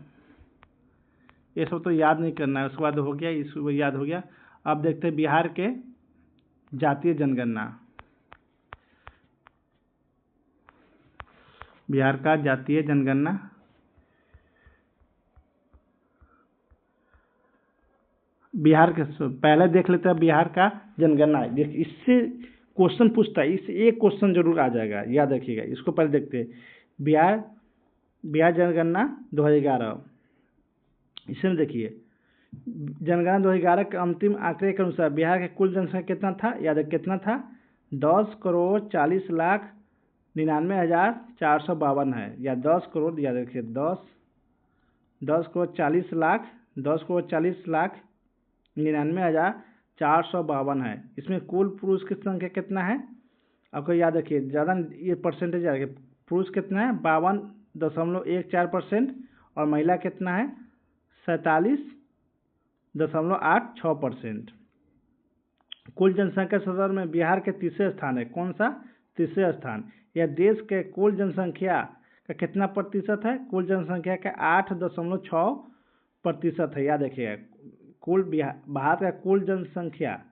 ये सब तो याद नहीं करना है। उसके बाद हो गया, इसको याद हो गया। अब देखते हैं बिहार के जातीय जनगणना। बिहार का जातीय जनगणना। बिहार के पहले देख लेते हैं बिहार का जनगणना। देख, इससे क्वेश्चन पूछता है, इससे एक क्वेश्चन जरूर आ जाएगा, याद रखिएगा। इसको पहले देखते हैं। बिहार जनगणना 2011। इसमें देखिए, जनगणना 2011 के अंतिम आंकड़े के अनुसार बिहार के कुल जनसंख्या कितना था? याद है कितना था? 10,40,99,452 है, या 10 करोड़। याद रखिए, 10,40,99,452 है। इसमें कुल पुरुष की संख्या कितना है? आपको याद रखिए, ज़्यादा ये परसेंटेज याद रखिए। पुरुष कितना है? 52.14%, और महिला कितना है? 47.86%। कुल जनसंख्या संदर्भ में बिहार के तीसरे स्थान है। कौन सा? तीसरे स्थान। यह देश के कुल जनसंख्या का कितना प्रतिशत है? कुल जनसंख्या का 8.6% है। याद रखिएगा। कुल भारत का कुल जनसंख्या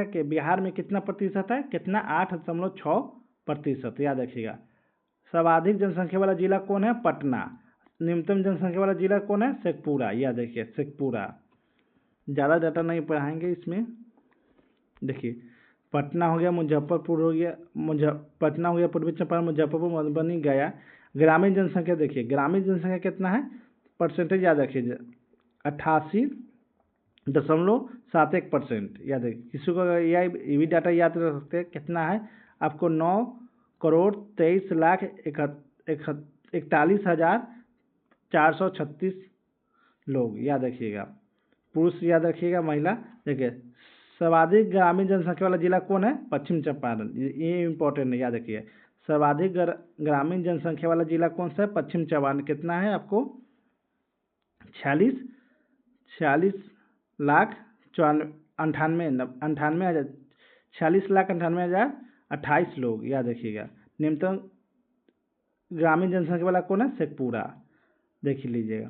के बिहार में कितना प्रतिशत है? कितना? 8.6%। याद रखिएगा। सर्वाधिक जनसंख्या वाला जिला कौन है? पटना। न्यूनतम जनसंख्या वाला जिला कौन है? शेखपुरा। याद रखिए, शेखपुरा। ज़्यादा डाटा नहीं पढ़ाएंगे इसमें। देखिए, पटना हो गया, मुजफ्फरपुर हो गया, पटना हो गया, पूर्वी चंपारण, मुजफ्फरपुर, मधुबनी, गया। ग्रामीण जनसंख्या देखिए, ग्रामीण जनसंख्या कितना है? परसेंटेज याद रखिए, 88.71%। याद रखिए। किसी को ये भी डाटा याद रख सकते हैं, कितना है आपको? 9,23,41,436 लोग। याद रखिएगा। पुरुष याद रखिएगा, महिला। देखिए, सर्वाधिक ग्रामीण जनसंख्या वाला जिला कौन है? पश्चिम चंपारण। ये इम्पोर्टेंट है, याद रखिए। सर्वाधिक ग्रामीण जनसंख्या वाला जिला कौन सा है? पश्चिम चंपारण। कितना है आपको? 46,98,28 लोग। याद रखिएगा। न्यूनतम ग्रामीण जनसंख्या वाला कौन है? शेखपुरा। देख लीजिएगा।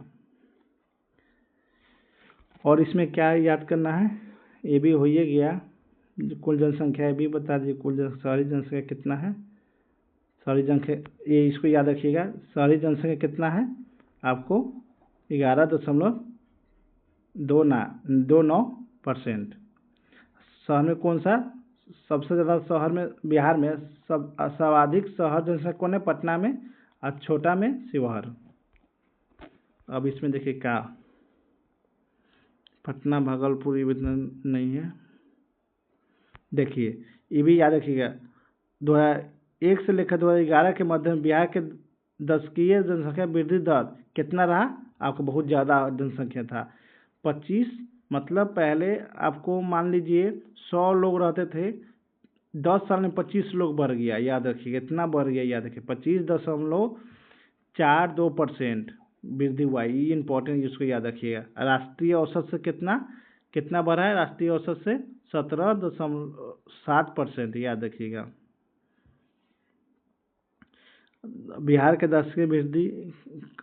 और इसमें क्या याद करना है? ये भी हो ही गया। कुल जनसंख्या भी बता दीजिए। शहरी जनसंख्या कितना है? शहरी जनसंख्या, ये इसको याद रखिएगा। शहरी जनसंख्या कितना है आपको? 11.29%। शहर में कौन सा? सबसे ज़्यादा शहर में बिहार में सर्वाधिक शहर जनसंख्या कौन है? पटना में, और छोटा में शिवहर। अब इसमें देखिए क्या, पटना, भागलपुर ये इतना नहीं है। देखिए, ये भी याद रखिएगा। 2001 से लेकर 2011 के मध्य में बिहार के दशकीय जनसंख्या वृद्धि दर कितना रहा? आपको बहुत ज़्यादा जनसंख्या था, 25। मतलब पहले आपको मान लीजिए 100 लोग रहते थे 10 साल में 25 लोग बढ़ गया, याद रखिएगा, इतना बढ़ गया, याद रखिए 25.42% वृद्धि हुआ। ये इंपॉर्टेंट, इसको याद रखिएगा। राष्ट्रीय औसत से कितना कितना बढ़ा है? राष्ट्रीय औसत से 17.7%, याद रखिएगा। बिहार के दशकीय वृद्धि,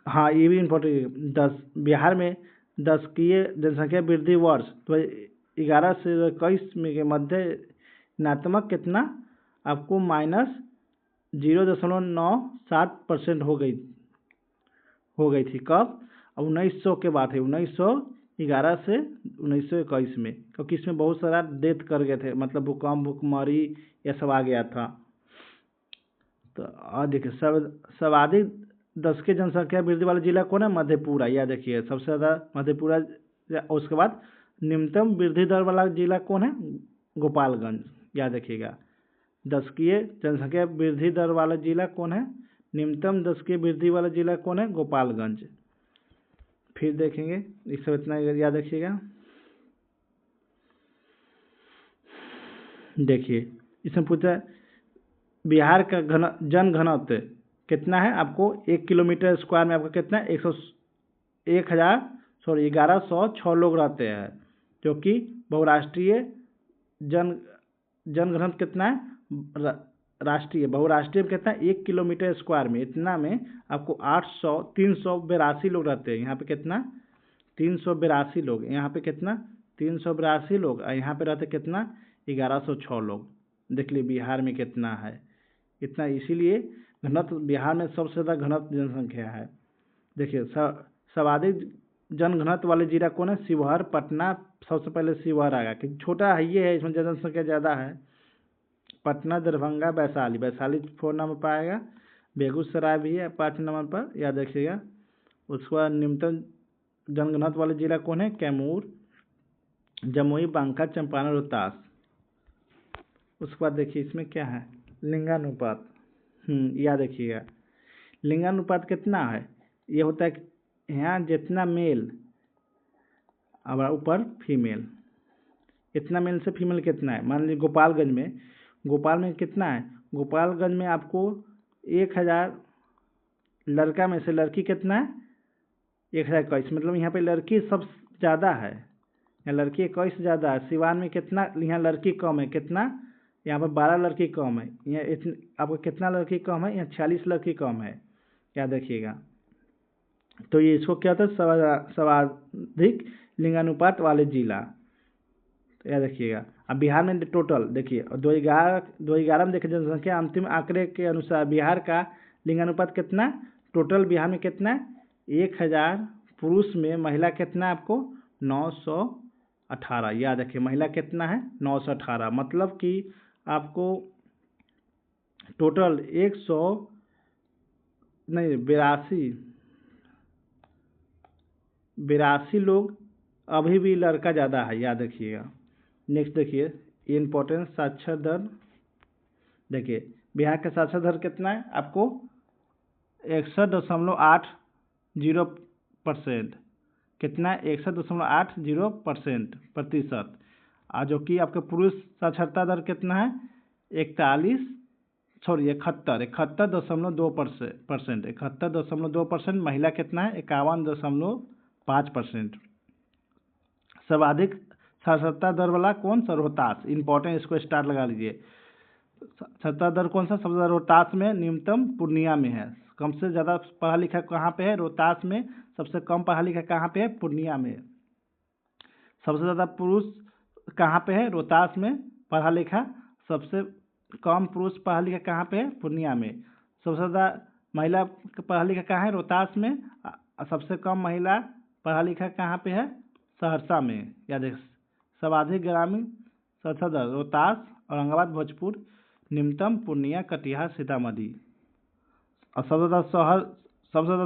हाँ ये भी इम्पोर्टेंट, बिहार में दशकीय जनसंख्या वृद्धि वर्ष 2011 से 2021 में के मध्य ऋणात्मक कितना आपको -0.97% हो गई थी। कब? 1900 के बाद है, 1911 से 1921 में, क्योंकि इसमें बहुत सारा डेथ कर गए थे, मतलब भूकंप, भूखमरी, यह सब आ गया था। तो देखिए सर्वाधिक दशकीय जनसंख्या वृद्धि वाला जिला कौन है? मधेपुरा, याद रखिए, सबसे ज़्यादा मधेपुरा। उसके बाद न्यूनतम वृद्धि दर वाला जिला कौन है? गोपालगंज, याद रखिएगा। दशकीय जनसंख्या वृद्धि दर वाला जिला कौन है? न्यूनतम दशकीय वृद्धि वाला जिला कौन है? गोपालगंज। फिर देखेंगे, इस सब इतना याद रखिएगा। देखिए इसमें पूछा बिहार का जन घनत्व कितना है? आपको 1 किलोमीटर स्क्वायर में आपका कितना है? 1106 लोग रहते हैं, जो कि बहुराष्ट्रीय जन घनत्व कितना है? राष्ट्रीय बहुराष्ट्रीय में कितना है? 1 किलोमीटर स्क्वायर में, इतना में आपको 382 लोग रहते हैं। यहाँ पे कितना? 382 लोग। यहाँ पे कितना? 382 लोग। और यहाँ पे रहते कितना? 1106 लोग। देख लीजिए बिहार में कितना है, इतना। इसीलिए घनत्व बिहार में सबसे ज़्यादा घनत्व जनसंख्या है। देखिए सर्वाधिक जन घनत्व वाले जिला कौन है? शिवहर, पटना। सबसे पहले शिवहर आएगा, क्योंकि छोटा है ये है, इसमें जनसंख्या ज़्यादा है। पटना, दरभंगा, वैशाली। वैशाली 4 नंबर पर आएगा। बेगूसराय भी है 5 नंबर पर, याद रखिएगा। उसके बाद न्यूनतम जनघनत्व वाले जिला कौन है? कैमूर, जमुई, बांका, चंपारण, रोहतास। उसके बाद देखिए इसमें क्या है? लिंगानुपात। याद रखिएगा, लिंगानुपात कितना है? ये होता है यहाँ जितना मेल और ऊपर फीमेल, इतना मेल से फीमेल कितना है। मान लीजिए गोपाल में कितना है? गोपालगंज में आपको 1000 लड़का में से लड़की कितना है? 1021, मतलब यहाँ पे लड़की सब ज़्यादा है, यहाँ लड़की 21 ज़्यादा है। सिवान में कितना? यहाँ लड़की कम है, कितना? यहाँ पर 12 लड़की कम है। यहाँ आपको कितना लड़की कम है? यहाँ 46 लड़की कम है, याद रखिएगा। तो ये इसको क्या होता है? सर्वाधिक लिंगानुपात वाले जिला, तो याद रखिएगा। अब बिहार में टोटल देखिए 2011 में देखिए जनसंख्या अंतिम आंकड़े के अनुसार बिहार का लिंगानुपात कितना? टोटल बिहार में कितना? 1000 पुरुष में महिला कितना आपको? 918, याद रखिए। महिला कितना है? 918, मतलब कि आपको टोटल 82 लोग, अभी भी लड़का ज़्यादा है, याद रखिएगा। नेक्स्ट देखिए इम्पोर्टेंस साक्षर दर। देखिए बिहार का साक्षर दर कितना है आपको? 61.80%। कितना? 61.80% प्रतिशत। और जो कि आपका पुरुष साक्षरता दर कितना है? 71.2%। महिला कितना है? 51.5%। सर्वाधिक साक्षरता दर वाला कौन सा? रोहतास। इंपॉर्टेंट, इसको स्टार लगा लीजिए। साक्षरता दर कौन सा? सबसे ज़्यादा रोहतास में, न्यूनतम पूर्णिया में है। कम से ज़्यादा पढ़ा लिखा कहाँ पे है? रोहतास में। सबसे कम पढ़ा लिखा कहाँ पे है? पूर्णिया में। सबसे ज़्यादा पुरुष कहाँ पे है? रोहतास में पढ़ा लिखा। सबसे कम पुरुष पढ़ा लिखा कहाँ पे है? पूर्णिया में। सबसे ज़्यादा महिला पढ़ा लिखा कहाँ है? रोहतास में। सबसे कम महिला पढ़ा लिखा कहाँ पे है? सहरसा में, याद है। सर्वाधिक ग्रामीण साक्षरता दर रोहतास, औरंगाबाद, भोजपुर। न्यूनतम पूर्णिया, कटिहार, सीतामढ़ी। और सबसे ज़्यादा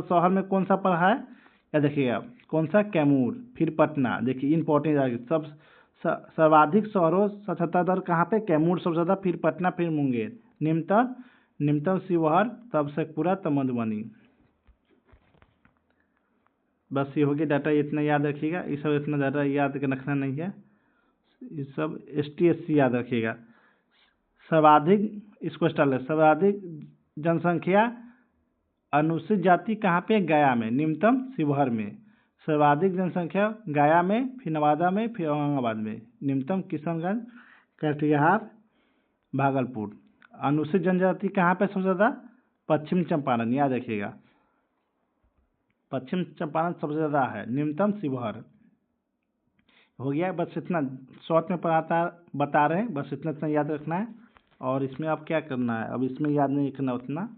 शहर में कौन सा पढ़ा है? या देखिएगा कौन सा? कैमूर। फिर पटना। देखिए इंपॉर्टेंट, सब सर्वाधिक शहरों साक्षरता दर कहाँ पे? कैमूर सबसे ज़्यादा, फिर पटना, फिर मुंगेर। निम्नतम शिवहर, तब शेखपुरा, तब मधुबनी। बस ये हो गया डाटा, इतना याद रखिएगा। ये सब इतना ज़्यादा याद रखना नहीं है, ये सब ST SC याद रखिएगा। इसको स्टार ले, सर्वाधिक जनसंख्या अनुसूचित जाति कहाँ पे? गया में। निम्नतम शिवहर में। सर्वाधिक जनसंख्या गया में, फिर नवादा में, फिर औरंगाबाद में। निम्नतम किशनगंज, कटिहार, भागलपुर। अनुसूचित जनजाति कहाँ पे सबसे ज़्यादा? पश्चिम चंपारण, याद रखिएगा, पश्चिम चंपारण सबसे ज़्यादा है। निम्नतम शिवहर। हो गया, बस इतना शॉर्ट में बता रहे हैं, बस इतना याद रखना है। और इसमें अब क्या करना है? अब इसमें याद नहीं रखना उतना,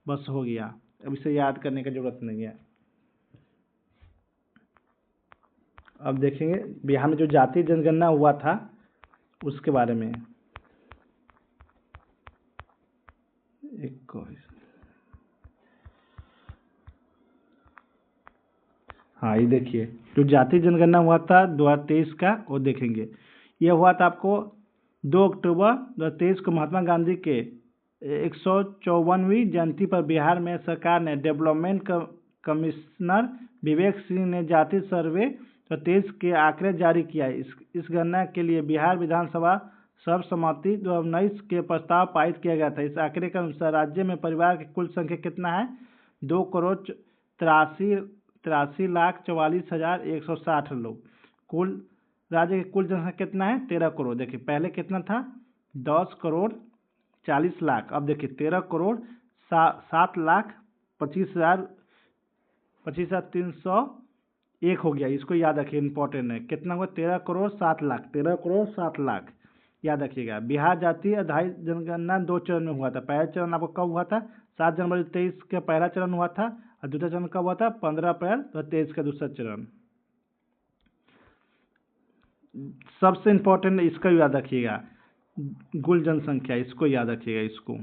बस हो गया। अब इसे याद करने की जरूरत नहीं है। अब देखेंगे बिहार में जो जातीय जनगणना हुआ था उसके बारे में। हाँ, ये देखिए जो जातीय जनगणना हुआ था 2023 का, वो देखेंगे। ये हुआ था आपको 2 अक्टूबर 2023 को महात्मा गांधी के 154वीं जयंती पर बिहार में सरकार ने डेवलपमेंट कमिश्नर विवेक सिंह ने जातीय सर्वे 2023 के आंकड़े जारी किया। इस गणना के लिए बिहार विधानसभा सर्वसम्मति 2019 के प्रस्ताव पारित किया गया था। इस आंकड़े के अनुसार राज्य में परिवार की कुल संख्या कितना है? 2,83,44,160 लोग। कुल राज्य की कुल जनसंख्या कितना है? 13 करोड़। देखिए पहले कितना था? 10,40,00,000। अब देखिए 13,07,25,301 हो गया। इसको याद रखिए, इंपॉर्टेंट है। कितना हुआ? 13,07,00,000। 13,07,00,000 याद रखिएगा। बिहार जातीय आधारित जनगणना 2 चरण में हुआ था। पहला चरण आपको कब हुआ था? 7 जनवरी 2023 का पहला चरण हुआ था, और दूसरा चरण कब हुआ था? 15 अप्रैल 2023 का दूसरा चरण। सबसे इम्पोर्टेंट इसका याद रखिएगा, कुल जनसंख्या, इसको याद रखिएगा इसको।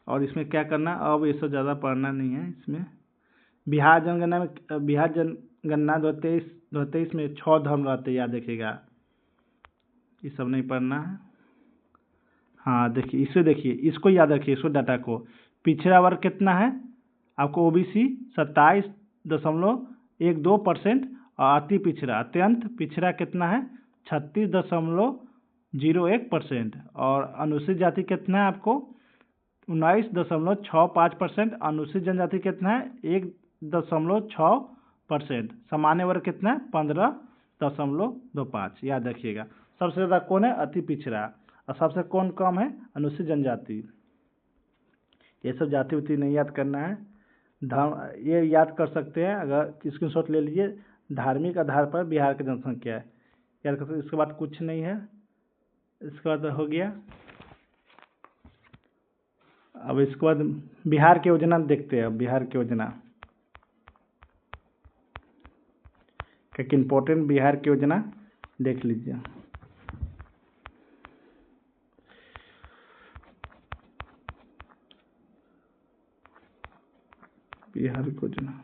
और इसमें क्या करना, अब ये सब ज़्यादा पढ़ना नहीं है। इसमें बिहार जनगणना में, बिहार जनगणना 2023 में 6 धर्म रहते, याद रखिएगा। ये सब नहीं पढ़ना है। हाँ देखिए, इसे देखिए, इसको याद रखिए, इसको डाटा को। पिछड़ा वर्ग कितना है आपको? ओबीसी 27.12%, और अति पिछड़ा, अत्यंत पिछड़ा कितना है? 36.01%, और अनुसूचित जाति कितना है आपको? 19.65%। अनुसूचित जनजाति कितना है? 1.6%। सामान्य वर्ग कितना है? 15.25। याद रखिएगा। सबसे ज़्यादा कौन है? अति पिछड़ा। और सबसे कौन कम है? अनुसूचित जनजाति। ये सब जाति उति नहीं याद करना है। ये याद कर सकते हैं, अगर स्क्रीनशॉट ले लीजिए। धार्मिक आधार पर बिहार की जनसंख्या है, याद कर सकते। इसके बाद कुछ नहीं है। इसके बाद हो गया। अब इसके बाद बिहार की योजना देखते हैं। बिहार की योजना एक इम्पोर्टेंट बिहार की योजना देख लीजिए। बिहार की योजना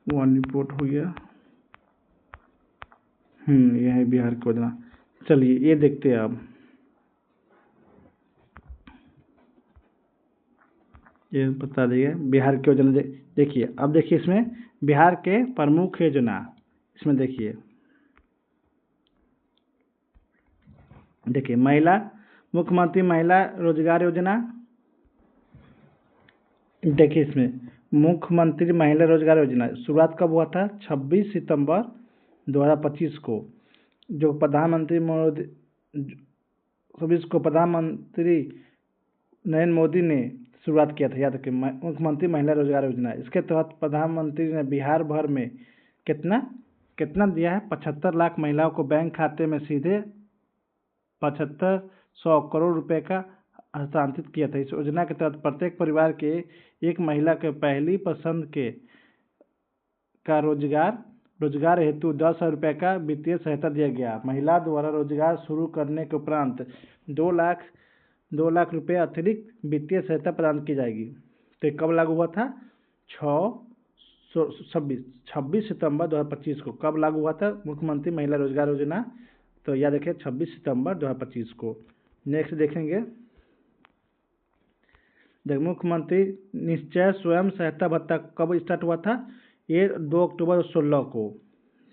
1 रिपोर्ट हो गया। यह है बिहार की योजना। चलिए ये देखते हैं। अब ये बता दिए बिहार की योजना। देखिए, अब देखिए इसमें बिहार के प्रमुख योजना, इसमें देखिए महिला, मुख्यमंत्री महिला रोजगार योजना। देखिए इसमें मुख्यमंत्री महिला रोजगार योजना शुरुआत कब हुआ था? 26 सितंबर 2025 को, जो प्रधानमंत्री नरेंद्र मोदी ने शुरुआत किया था। याद रखिए, मुख्यमंत्री महिला रोजगार योजना। इसके तहत प्रधानमंत्री ने बिहार भर में कितना दिया है? 75 लाख महिलाओं को बैंक खाते में सीधे 7500 करोड़ रुपए का हस्तांतरित किया था। इस योजना के तहत प्रत्येक परिवार के एक महिला के पहली पसंद का रोजगार हेतु 10,000 रुपये का वित्तीय सहायता दिया गया। महिला द्वारा रोजगार शुरू करने के उपरांत 2 लाख रुपये अतिरिक्त वित्तीय सहायता प्रदान की जाएगी। तो कब लागू हुआ था? 26 सितंबर 2025 को। कब लागू हुआ था मुख्यमंत्री महिला रोजगार योजना? तो याद रखिए 26 सितंबर 2025 को। नेक्स्ट देखेंगे, मुख्यमंत्री निश्चय स्वयं सहायता भत्ता कब स्टार्ट हुआ था? ये 2 अक्टूबर 2016 को।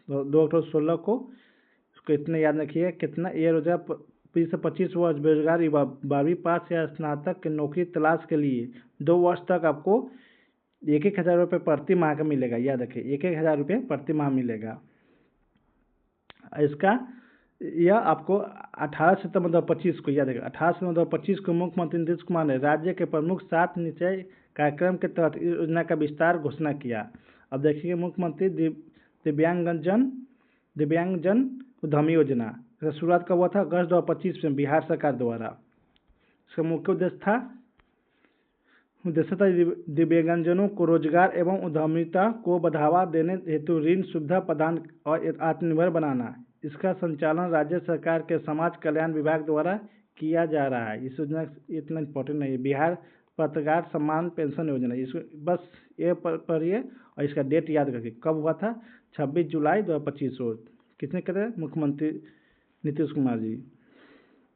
2 अक्टूबर 2016 को। इसको इतने याद रखिए। कितना? ये रोजगार 20 से 25 वर्ष बेरोजगार युवा 12वीं पास या स्नातक की नौकरी तलाश के लिए 2 वर्ष तक आपको 1,000 रुपये प्रति माह का मिलेगा। याद रखिए 1,000 रुपये प्रति माह मिलेगा। इसका यह आपको 18 सितंबर 2025 को, याद रखिए 18 सितंबर 2025 को मुख्यमंत्री नीतीश कुमार ने राज्य के प्रमुख 7 निश्चय कार्यक्रम के तहत इस योजना का विस्तार घोषणा किया। अब देखिए मुख्यमंत्री दिव्यांगजन उद्यमी योजना का शुरुआत कब हुआ था? अगस्त 2025 में बिहार सरकार द्वारा। इसका मुख्य उद्देश्य था दिव्यांगजनों को रोजगार एवं उद्यमिता को बढ़ावा देने हेतु ऋण सुविधा प्रदान और आत्मनिर्भर बनाना। इसका संचालन राज्य सरकार के समाज कल्याण विभाग द्वारा किया जा रहा है। इस योजना इतना इम्पोर्टेंट नहीं है। बिहार पत्रकार सम्मान पेंशन योजना, इसको बस ये पढ़िए और इसका डेट याद रखिए कब हुआ था? 26 जुलाई 2025 को। किसने करे? मुख्यमंत्री नीतीश कुमार जी।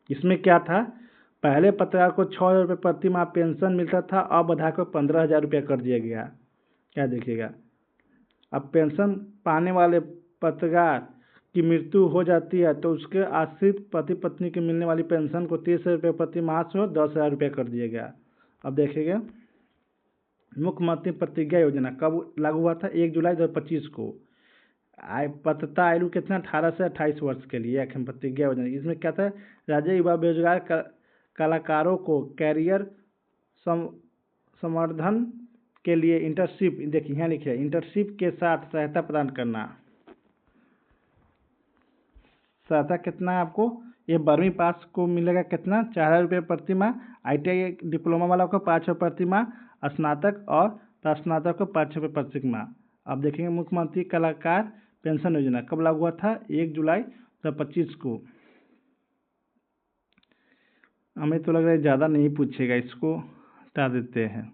इसमें क्या था? पहले पत्रकार को 6,000 रुपये प्रति माह पेंशन मिलता था, अब बढ़ाकर 15,000 रुपया कर दिया गया। क्या देखिएगा, अब पेंशन पाने वाले पत्रकार की मृत्यु हो जाती है तो उसके आश्रित पति पत्नी की मिलने वाली पेंशन को 30,000 रुपये प्रति माह से 10,000 रुपया कर दिया गया। अब देखिएगा मुख्यमंत्री प्रतिज्ञा योजना कब लागू हुआ था? 1 जुलाई 2025 को। पात्रता आयु कितना? 18 से 28 वर्ष के लिए प्रतिज्ञा योजना। इसमें क्या था? राज्य युवा बेरोजगार कलाकारों को कैरियर संवर्धन के लिए इंटर्नशिप, देखिए यहाँ लिखिए, इंटर्नशिप के साथ सहायता प्रदान करना। सहायता कितना है आपको? ये 12वीं पास को मिलेगा कितना? 4,000 रुपये प्रति माह। ITI डिप्लोमा वाला को 500 प्रति माह, स्नातक और स्नातक को 500 रुपये प्रति माह। अब देखेंगे मुख्यमंत्री कलाकार पेंशन योजना कब लागू हुआ था? 1 जुलाई 2025 को। हमें तो लग रहा है ज़्यादा नहीं पूछेगा, इसको हटा देते हैं।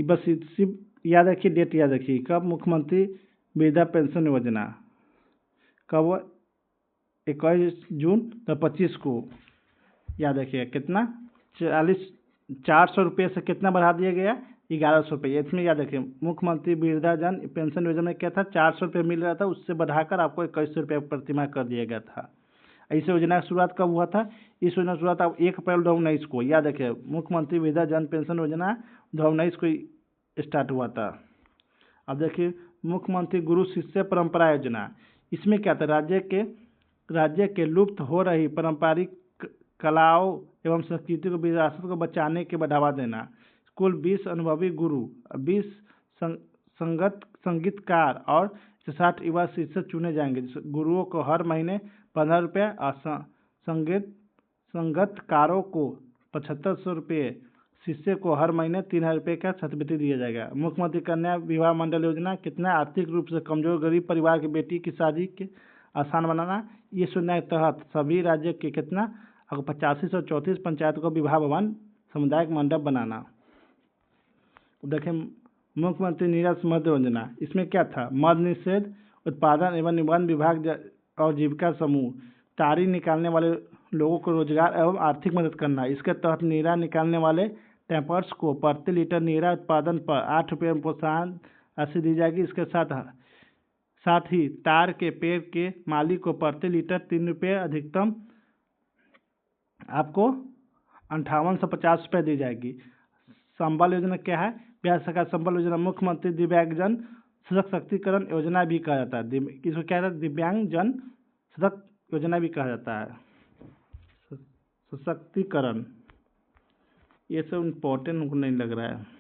बस सिर्फ याद रखिए, डेट याद रखिए कब मुख्यमंत्री वृद्धा पेंशन योजना कब? 21 जून 2025 को। याद रखिएगा कितना? 400 रुपये से कितना बढ़ा दिया गया? 1,100 रुपये। इसमें याद रखिए मुख्यमंत्री वृद्धाजन पेंशन योजना में क्या था? 400 रुपये मिल रहा था, उससे बढ़ाकर आपको 21 रुपये प्रति माह कर दिया गया था। इस योजना की शुरुआत कब हुआ था? इस योजना की शुरुआत 1 अप्रैल 2019 को। याद रखिए मुख्यमंत्री वृद्धाजन पेंशन योजना 2019 को स्टार्ट हुआ था। अब देखिए मुख्यमंत्री गुरु शिष्य परंपरा योजना। इसमें क्या था? राज्य के लुप्त हो रही पारंपरिक कलाओं एवं संस्कृति को विरासत को बचाने के बढ़ावा देना। कुल 20 अनुभवी गुरु, 20 संगीतकार और 60 युवा शिष्य चुने जाएंगे। गुरुओं को हर महीने 15 रुपये और संगीतकारों को 7,500 रुपये, शिष्य को हर महीने 3,000 रुपये का छात्रवृत्ति दिया जाएगा। मुख्यमंत्री कन्या विवाह मंडल योजना कितना? आर्थिक रूप से कमजोर गरीब परिवार की बेटी की शादी के आसान बनाना। ये योजना के तहत सभी राज्य के कितना 85 से 34 पंचायत को विवाह भवन सामुदायिक मंडप बनाना। देखें मुख्यमंत्री नीरज मद योजना। इसमें क्या था? मद निषेध उत्पादन एवं निबंधन विभाग और जीविका समूह तारी निकालने वाले लोगों को रोजगार एवं आर्थिक मदद करना। इसके तहत नीरा निकालने वाले टैंपर्स को प्रति लीटर नीरा उत्पादन पर 8 रुपये में प्रोत्साहन राशि दी जाएगी। इसके साथ ही तार के पेड़ के मालिक को प्रति लीटर 3 रुपये अधिकतम आपको 58 से 50 रुपये दी जाएगी। संबल योजना क्या है? बिहार सरकार संबल योजना मुख्यमंत्री दिव्यांगजन सशक्तिकरण योजना भी कहा जाता है। इसको क्या कहता है? दिव्यांगजन सशक्त योजना भी कहा जाता है। सशक्तिकरण, ये सब इम्पोर्टेंट हमको नहीं लग रहा है।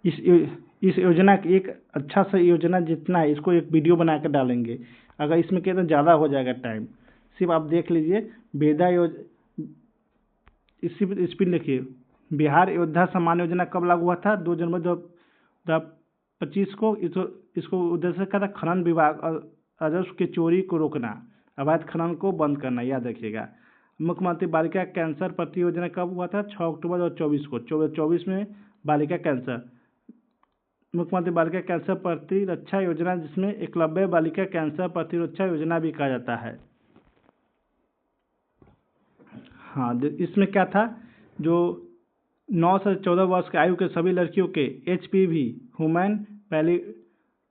इस योजना की एक अच्छा सा योजना जितना है इसको एक वीडियो बना कर डालेंगे। अगर इसमें कहते हैं ज़्यादा हो जाएगा टाइम, सिर्फ आप देख लीजिए। वृद्धा इस पर लिखिए बिहार योद्धा सम्मान योजना कब लागू हुआ था? 2 जनवरी 2025 को। इसको उद्देश्य क्या था? खनन विभाग और राजस्व की चोरी को रोकना, अवैध खनन को बंद करना। याद रखिएगा। मुख्यमंत्री बालिका कैंसर प्रति योजना कब हुआ था? 6 अक्टूबर 2024 को। 2024 में बालिका कैंसर, मुख्यमंत्री बालिका कैंसर प्रतिरक्षा योजना, जिसमें एकलव्य बालिका कैंसर प्रतिरक्षा योजना भी कहा जाता है। हाँ, इसमें क्या था? जो 9 से 14 वर्ष की आयु के सभी लड़कियों के HPV human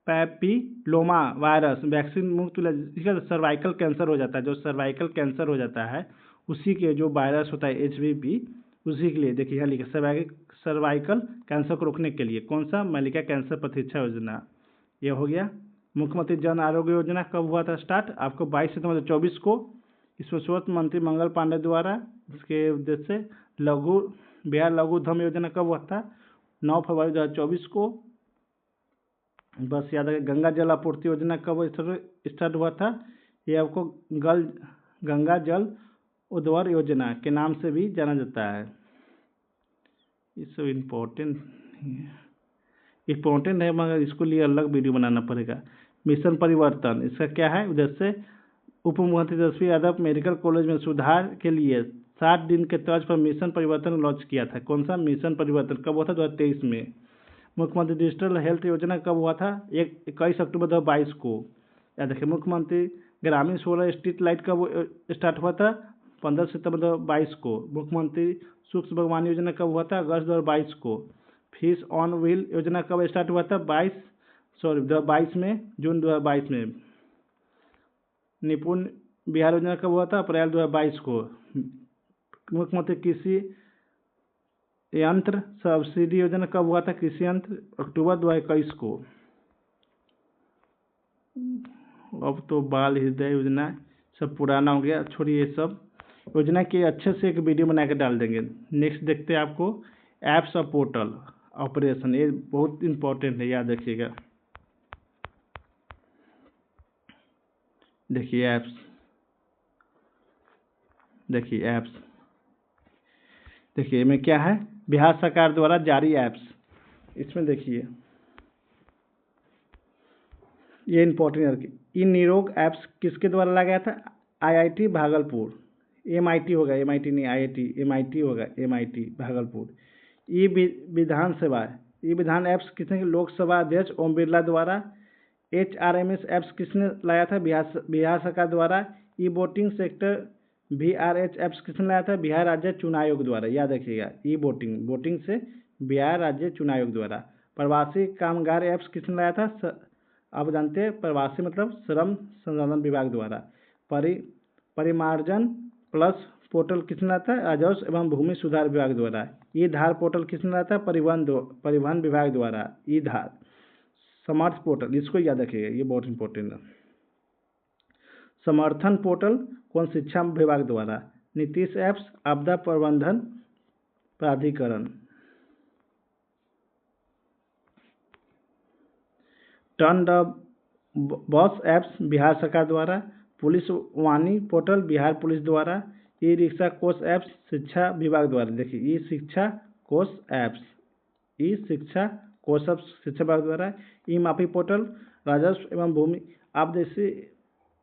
papilloma virus vaccine मुक्त सर्वाइकल कैंसर हो जाता है, जो सर्वाइकल कैंसर हो जाता है उसी के जो वायरस होता है HPV, उसी के लिए देखिए यहाँ लिखा सर्वाइकल कैंसर को रोकने के लिए कौन सा, मल्लिका कैंसर प्रतिरक्षा योजना। ये हो गया। मुख्यमंत्री जन आरोग्य योजना कब हुआ था स्टार्ट, आपको 22 सितंबर 2024 को। इसमें स्वास्थ्य मंत्री मंगल पांडे द्वारा इसके उद्देश्य से बिहार लघु उद्यम योजना कब हुआ था, 9 फरवरी 2024 को। बस याद रखें। गंगा जल आपूर्ति योजना कब स्टार्ट हुआ था, ये आपको गंगा जल उद्धार योजना के नाम से भी जाना जाता है। ये सब इम्पोर्टेंट है मगर इसको लिए अलग वीडियो बनाना पड़ेगा। मिशन परिवर्तन, इसका क्या है उद्देश्य, उप मुख्यमंत्री तेजस्वी यादव मेडिकल कॉलेज में सुधार के लिए 60 दिन के तर्ज पर मिशन परिवर्तन लॉन्च किया था। कौन सा मिशन परिवर्तन कब हुआ था, 2023 में। मुख्यमंत्री डिजिटल हेल्थ योजना कब हुआ था, 21 अक्टूबर 2022 को। याद रखिए। मुख्यमंत्री ग्रामीण सोलर स्ट्रीट लाइट कब स्टार्ट हुआ था, 15 सितंबर 2022 को। मुख्यमंत्री सूक्ष्म बागवानी योजना कब हुआ था, अगस्त 2022 को। फिश ऑन व्हील योजना कब स्टार्ट हुआ था, 2022 में, जून 2022 में। निपुण बिहार योजना कब हुआ था, अप्रैल 2022 को। मुख्यमंत्री कृषि यंत्र सब्सिडी योजना कब हुआ था, कृषि यंत्र, अक्टूबर 2021 को। अब तो बाल हृदय योजना सब पुराना हो गया, छोड़िए ये सब योजना के अच्छे से एक वीडियो बना के डाल देंगे। नेक्स्ट देखते हैं आपको ऐप्स और पोर्टल ऑपरेशन, ये बहुत इंपॉर्टेंट है, याद रखिएगा। देखिए ऐप्स, देखिए इनमें क्या है, बिहार सरकार द्वारा जारी ऐप्स। इसमें देखिए ये इंपॉर्टेंट है। इन निरोग ऐप्स किसके द्वारा लाया गया था, IIT भागलपुर, MIT होगा, MIT नहीं IIT, MIT होगा, MIT भागलपुर। ई विधान ऐप्स किसने, लोकसभा अध्यक्ष ओम बिरला द्वारा। HRMS ऐप्स किसने लाया था, बिहार सरकार द्वारा। E voting sector VRH apps किसने लाया था, बिहार राज्य चुनाव आयोग द्वारा। याद रखिएगा, ई वोटिंग से बिहार राज्य चुनाव आयोग द्वारा। प्रवासी कामगार ऐप्स किसने लाया था, आप जानते हैं प्रवासी मतलब श्रम संसाधन विभाग द्वारा। परिमार्जन प्लस पोर्टल किसने लाया था, राजस्व एवं भूमि सुधार विभाग द्वारा। ई धार पोर्टल किसने लाया था, परिवहन विभाग द्वारा। ई धार समर्थ पोर्टल, इसको याद रखिएगा, ये बहुत इंपॉर्टेंट है। समर्थन पोर्टल कौन, शिक्षा विभाग द्वारा। नीतीश ऐप्स आपदा प्रबंधन प्राधिकरण। Turn the bus apps Bihar सरकार द्वारा। पुलिस वाणी पोर्टल बिहार पुलिस द्वारा। ई रिक्शा कोष ऐप्स शिक्षा विभाग द्वारा। देखिए ई शिक्षा कोष ऐप्स शिक्षा विभाग द्वारा। ई माफी पोर्टल राजस्व एवं भूमि, आप जैसे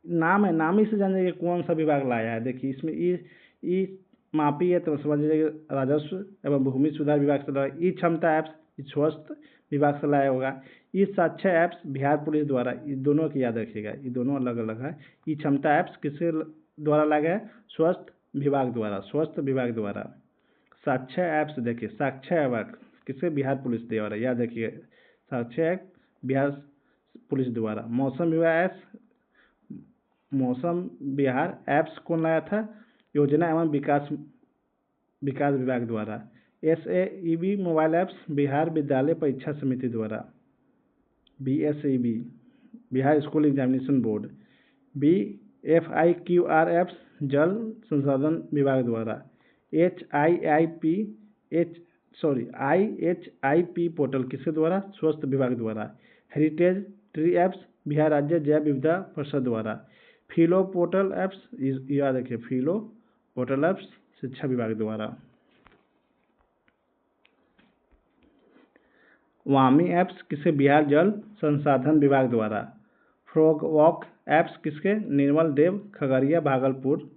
नाम है, नाम ही से जान जाइए कौन सा विभाग लाया है। देखिए इसमें ई माफी है तो समझ लीजिए राजस्व एवं भूमि सुधार विभाग से लाया। ई क्षमता ऐप्स स्वास्थ्य विभाग से लाया होगा। ई साक्ष्य ऐप्स बिहार पुलिस द्वारा। ये दोनों की याद रखिएगा, ये दोनों अलग अलग है। ई क्षमता ऐप्स किसके द्वारा लाया गया है, स्वास्थ्य विभाग द्वारा। साक्ष्य ऐप्स देखिए, साक्ष्य ऐप किसके, बिहार पुलिस द्वारा। याद रखिए साक्ष्य ऐप बिहार पुलिस द्वारा। मौसम बिहार ऐप्स कौन लाया था, योजना एवं विकास विभाग द्वारा। SAEB मोबाइल ऐप्स बिहार विद्यालय परीक्षा समिति द्वारा। BSEB Bihar school examination board. BFIQR apps जल संसाधन विभाग द्वारा। IHIP पोर्टल किसके द्वारा, स्वास्थ्य विभाग द्वारा। हेरिटेज ट्री ऐप्स बिहार राज्य जैव विविधता परिषद द्वारा। फिलो पोर्टल ऐप्स, याद रखिए फिलो पोर्टल ऐप्स शिक्षा विभाग द्वारा। वामी ऐप्स किसके, बिहार जल संसाधन विभाग द्वारा। फ्रॉग वॉक ऐप्स किसके, निर्मल देव खगड़िया भागलपुर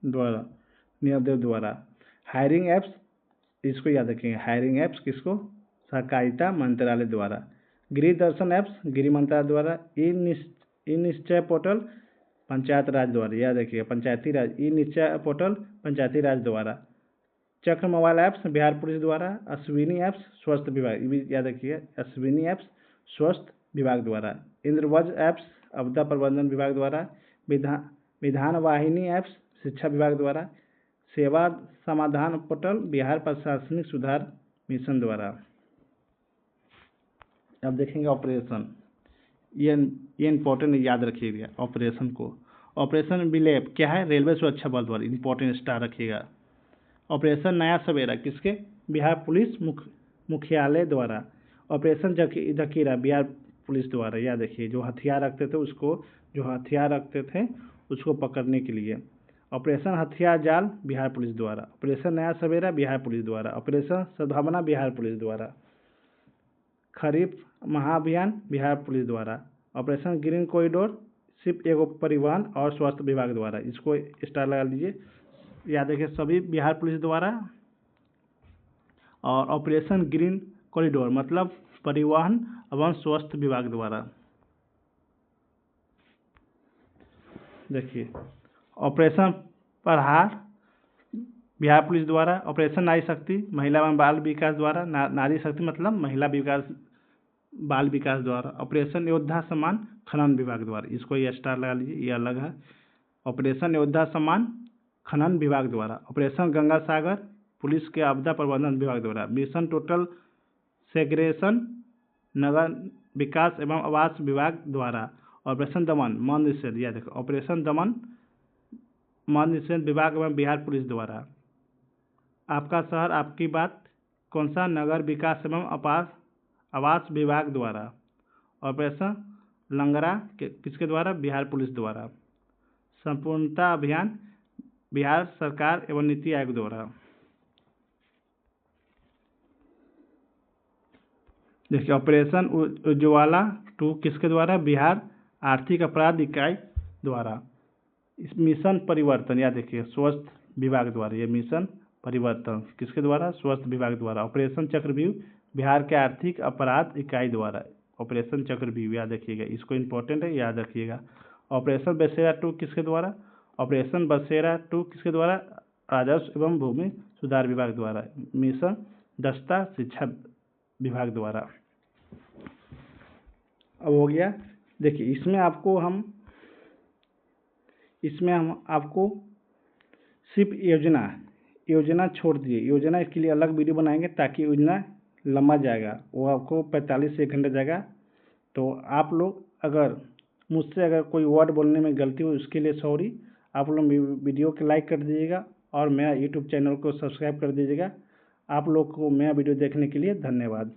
द्वारा, निर्मल द्वारा। हायरिंग ऐप्स, इसको याद रखेंगे, हायरिंग ऐप्स किसको, सहकारिता मंत्रालय द्वारा। गृह दर्शन ऐप्स गृह मंत्रालय द्वारा। ई निश्चय पोर्टल पंचायत राज द्वारा। याद रखिएगा पंचायती राज, ई निश्चय पोर्टल पंचायती राज द्वारा। चक्र मोबाइल ऐप्स बिहार पुलिस द्वारा। अश्विनी ऐप्स स्वास्थ्य विभाग, ये भी याद रखिएगा, अश्विनी ऐप्स स्वास्थ्य विभाग द्वारा, इंद्रवज्र ऐप्स आपदा प्रबंधन विभाग द्वारा, विधान वाहिनी ऐप्स शिक्षा विभाग द्वारा, सेवा समाधान पोर्टल बिहार प्रशासनिक सुधार मिशन द्वारा। अब देखेंगे ऑपरेशन, ये इंपॉर्टेंट याद रखिएगा ऑपरेशन को। ऑपरेशन विलेप क्या है? रेलवे सुरक्षा बल द्वारा, इंपॉर्टेंट स्टार रखिएगा। ऑपरेशन नया सवेरा किसके? बिहार पुलिस मुख्यालय द्वारा। ऑपरेशन जकीरा बिहार पुलिस द्वारा, याद रखिए, जो हथियार रखते थे उसको पकड़ने के लिए। ऑपरेशन हथियार जाल बिहार पुलिस द्वारा। ऑपरेशन नया सवेरा बिहार पुलिस द्वारा। ऑपरेशन सद्भावना बिहार पुलिस द्वारा। खरीफ महाअभियान बिहार पुलिस द्वारा। ऑपरेशन ग्रीन कॉरिडोर सिर्फ एगो परिवहन और स्वास्थ्य विभाग द्वारा, इसको स्टार लगा लीजिए, याद रखिए, सभी बिहार पुलिस द्वारा। और ऑपरेशन ग्रीन कॉरिडोर मतलब परिवहन एवं स्वास्थ्य विभाग द्वारा। देखिए ऑपरेशन प्रहार बिहार पुलिस द्वारा। ऑपरेशन नारी शक्ति महिला एवं बाल विकास द्वारा, नारी शक्ति मतलब महिला विकास बाल विकास द्वारा। ऑपरेशन योद्धा सम्मान खनन विभाग द्वारा, इसको ये स्टार लगा लीजिए, ये अलग है। ऑपरेशन योद्धा सम्मान खनन विभाग द्वारा। ऑपरेशन गंगा सागर पुलिस के आपदा प्रबंधन विभाग द्वारा। मिशन टोटल सेग्रेगेशन नगर विकास एवं आवास विभाग द्वारा। ऑपरेशन दमन मौन निषेध, यह देखो, ऑपरेशन दमन मौन निषेध विभाग एवं बिहार पुलिस द्वारा। आपका शहर आपकी बात कौन सा? नगर विकास एवं आवास विभाग द्वारा। ऑपरेशन लंगरा किसके द्वारा? बिहार पुलिस द्वारा। संपूर्णता अभियान बिहार सरकार एवं नीति आयोग द्वारा। देखिए ऑपरेशन उज्ज्वला 2 किसके द्वारा? बिहार आर्थिक अपराध इकाई द्वारा। इस मिशन परिवर्तन, या देखिए, स्वास्थ्य विभाग द्वारा। ये मिशन परिवर्तन किसके द्वारा? स्वास्थ्य विभाग द्वारा। ऑपरेशन चक्रव्यूह बिहार के आर्थिक अपराध इकाई द्वारा। ऑपरेशन चक्रव्यूह याद रखिएगा, इसको इंपॉर्टेंट है, याद रखिएगा। ऑपरेशन बसेरा 2 किसके द्वारा? ऑपरेशन बसेरा 2 किसके द्वारा? राजस्व एवं भूमि सुधार विभाग द्वारा। मिशन दस्ता शिक्षा विभाग द्वारा। अब हो गया। देखिए इसमें हम आपको सिर्फ योजना छोड़ दिए। योजना के लिए अलग वीडियो बनाएंगे ताकि योजना लंबा जाएगा, वो आपको 45 से 1 घंटा जाएगा। तो आप लोग मुझसे अगर कोई वर्ड बोलने में गलती हो उसके लिए सॉरी। आप लोग वीडियो को लाइक कर दीजिएगा और मेरा यूट्यूब चैनल को सब्सक्राइब कर दीजिएगा। आप लोग को मेरा वीडियो देखने के लिए धन्यवाद।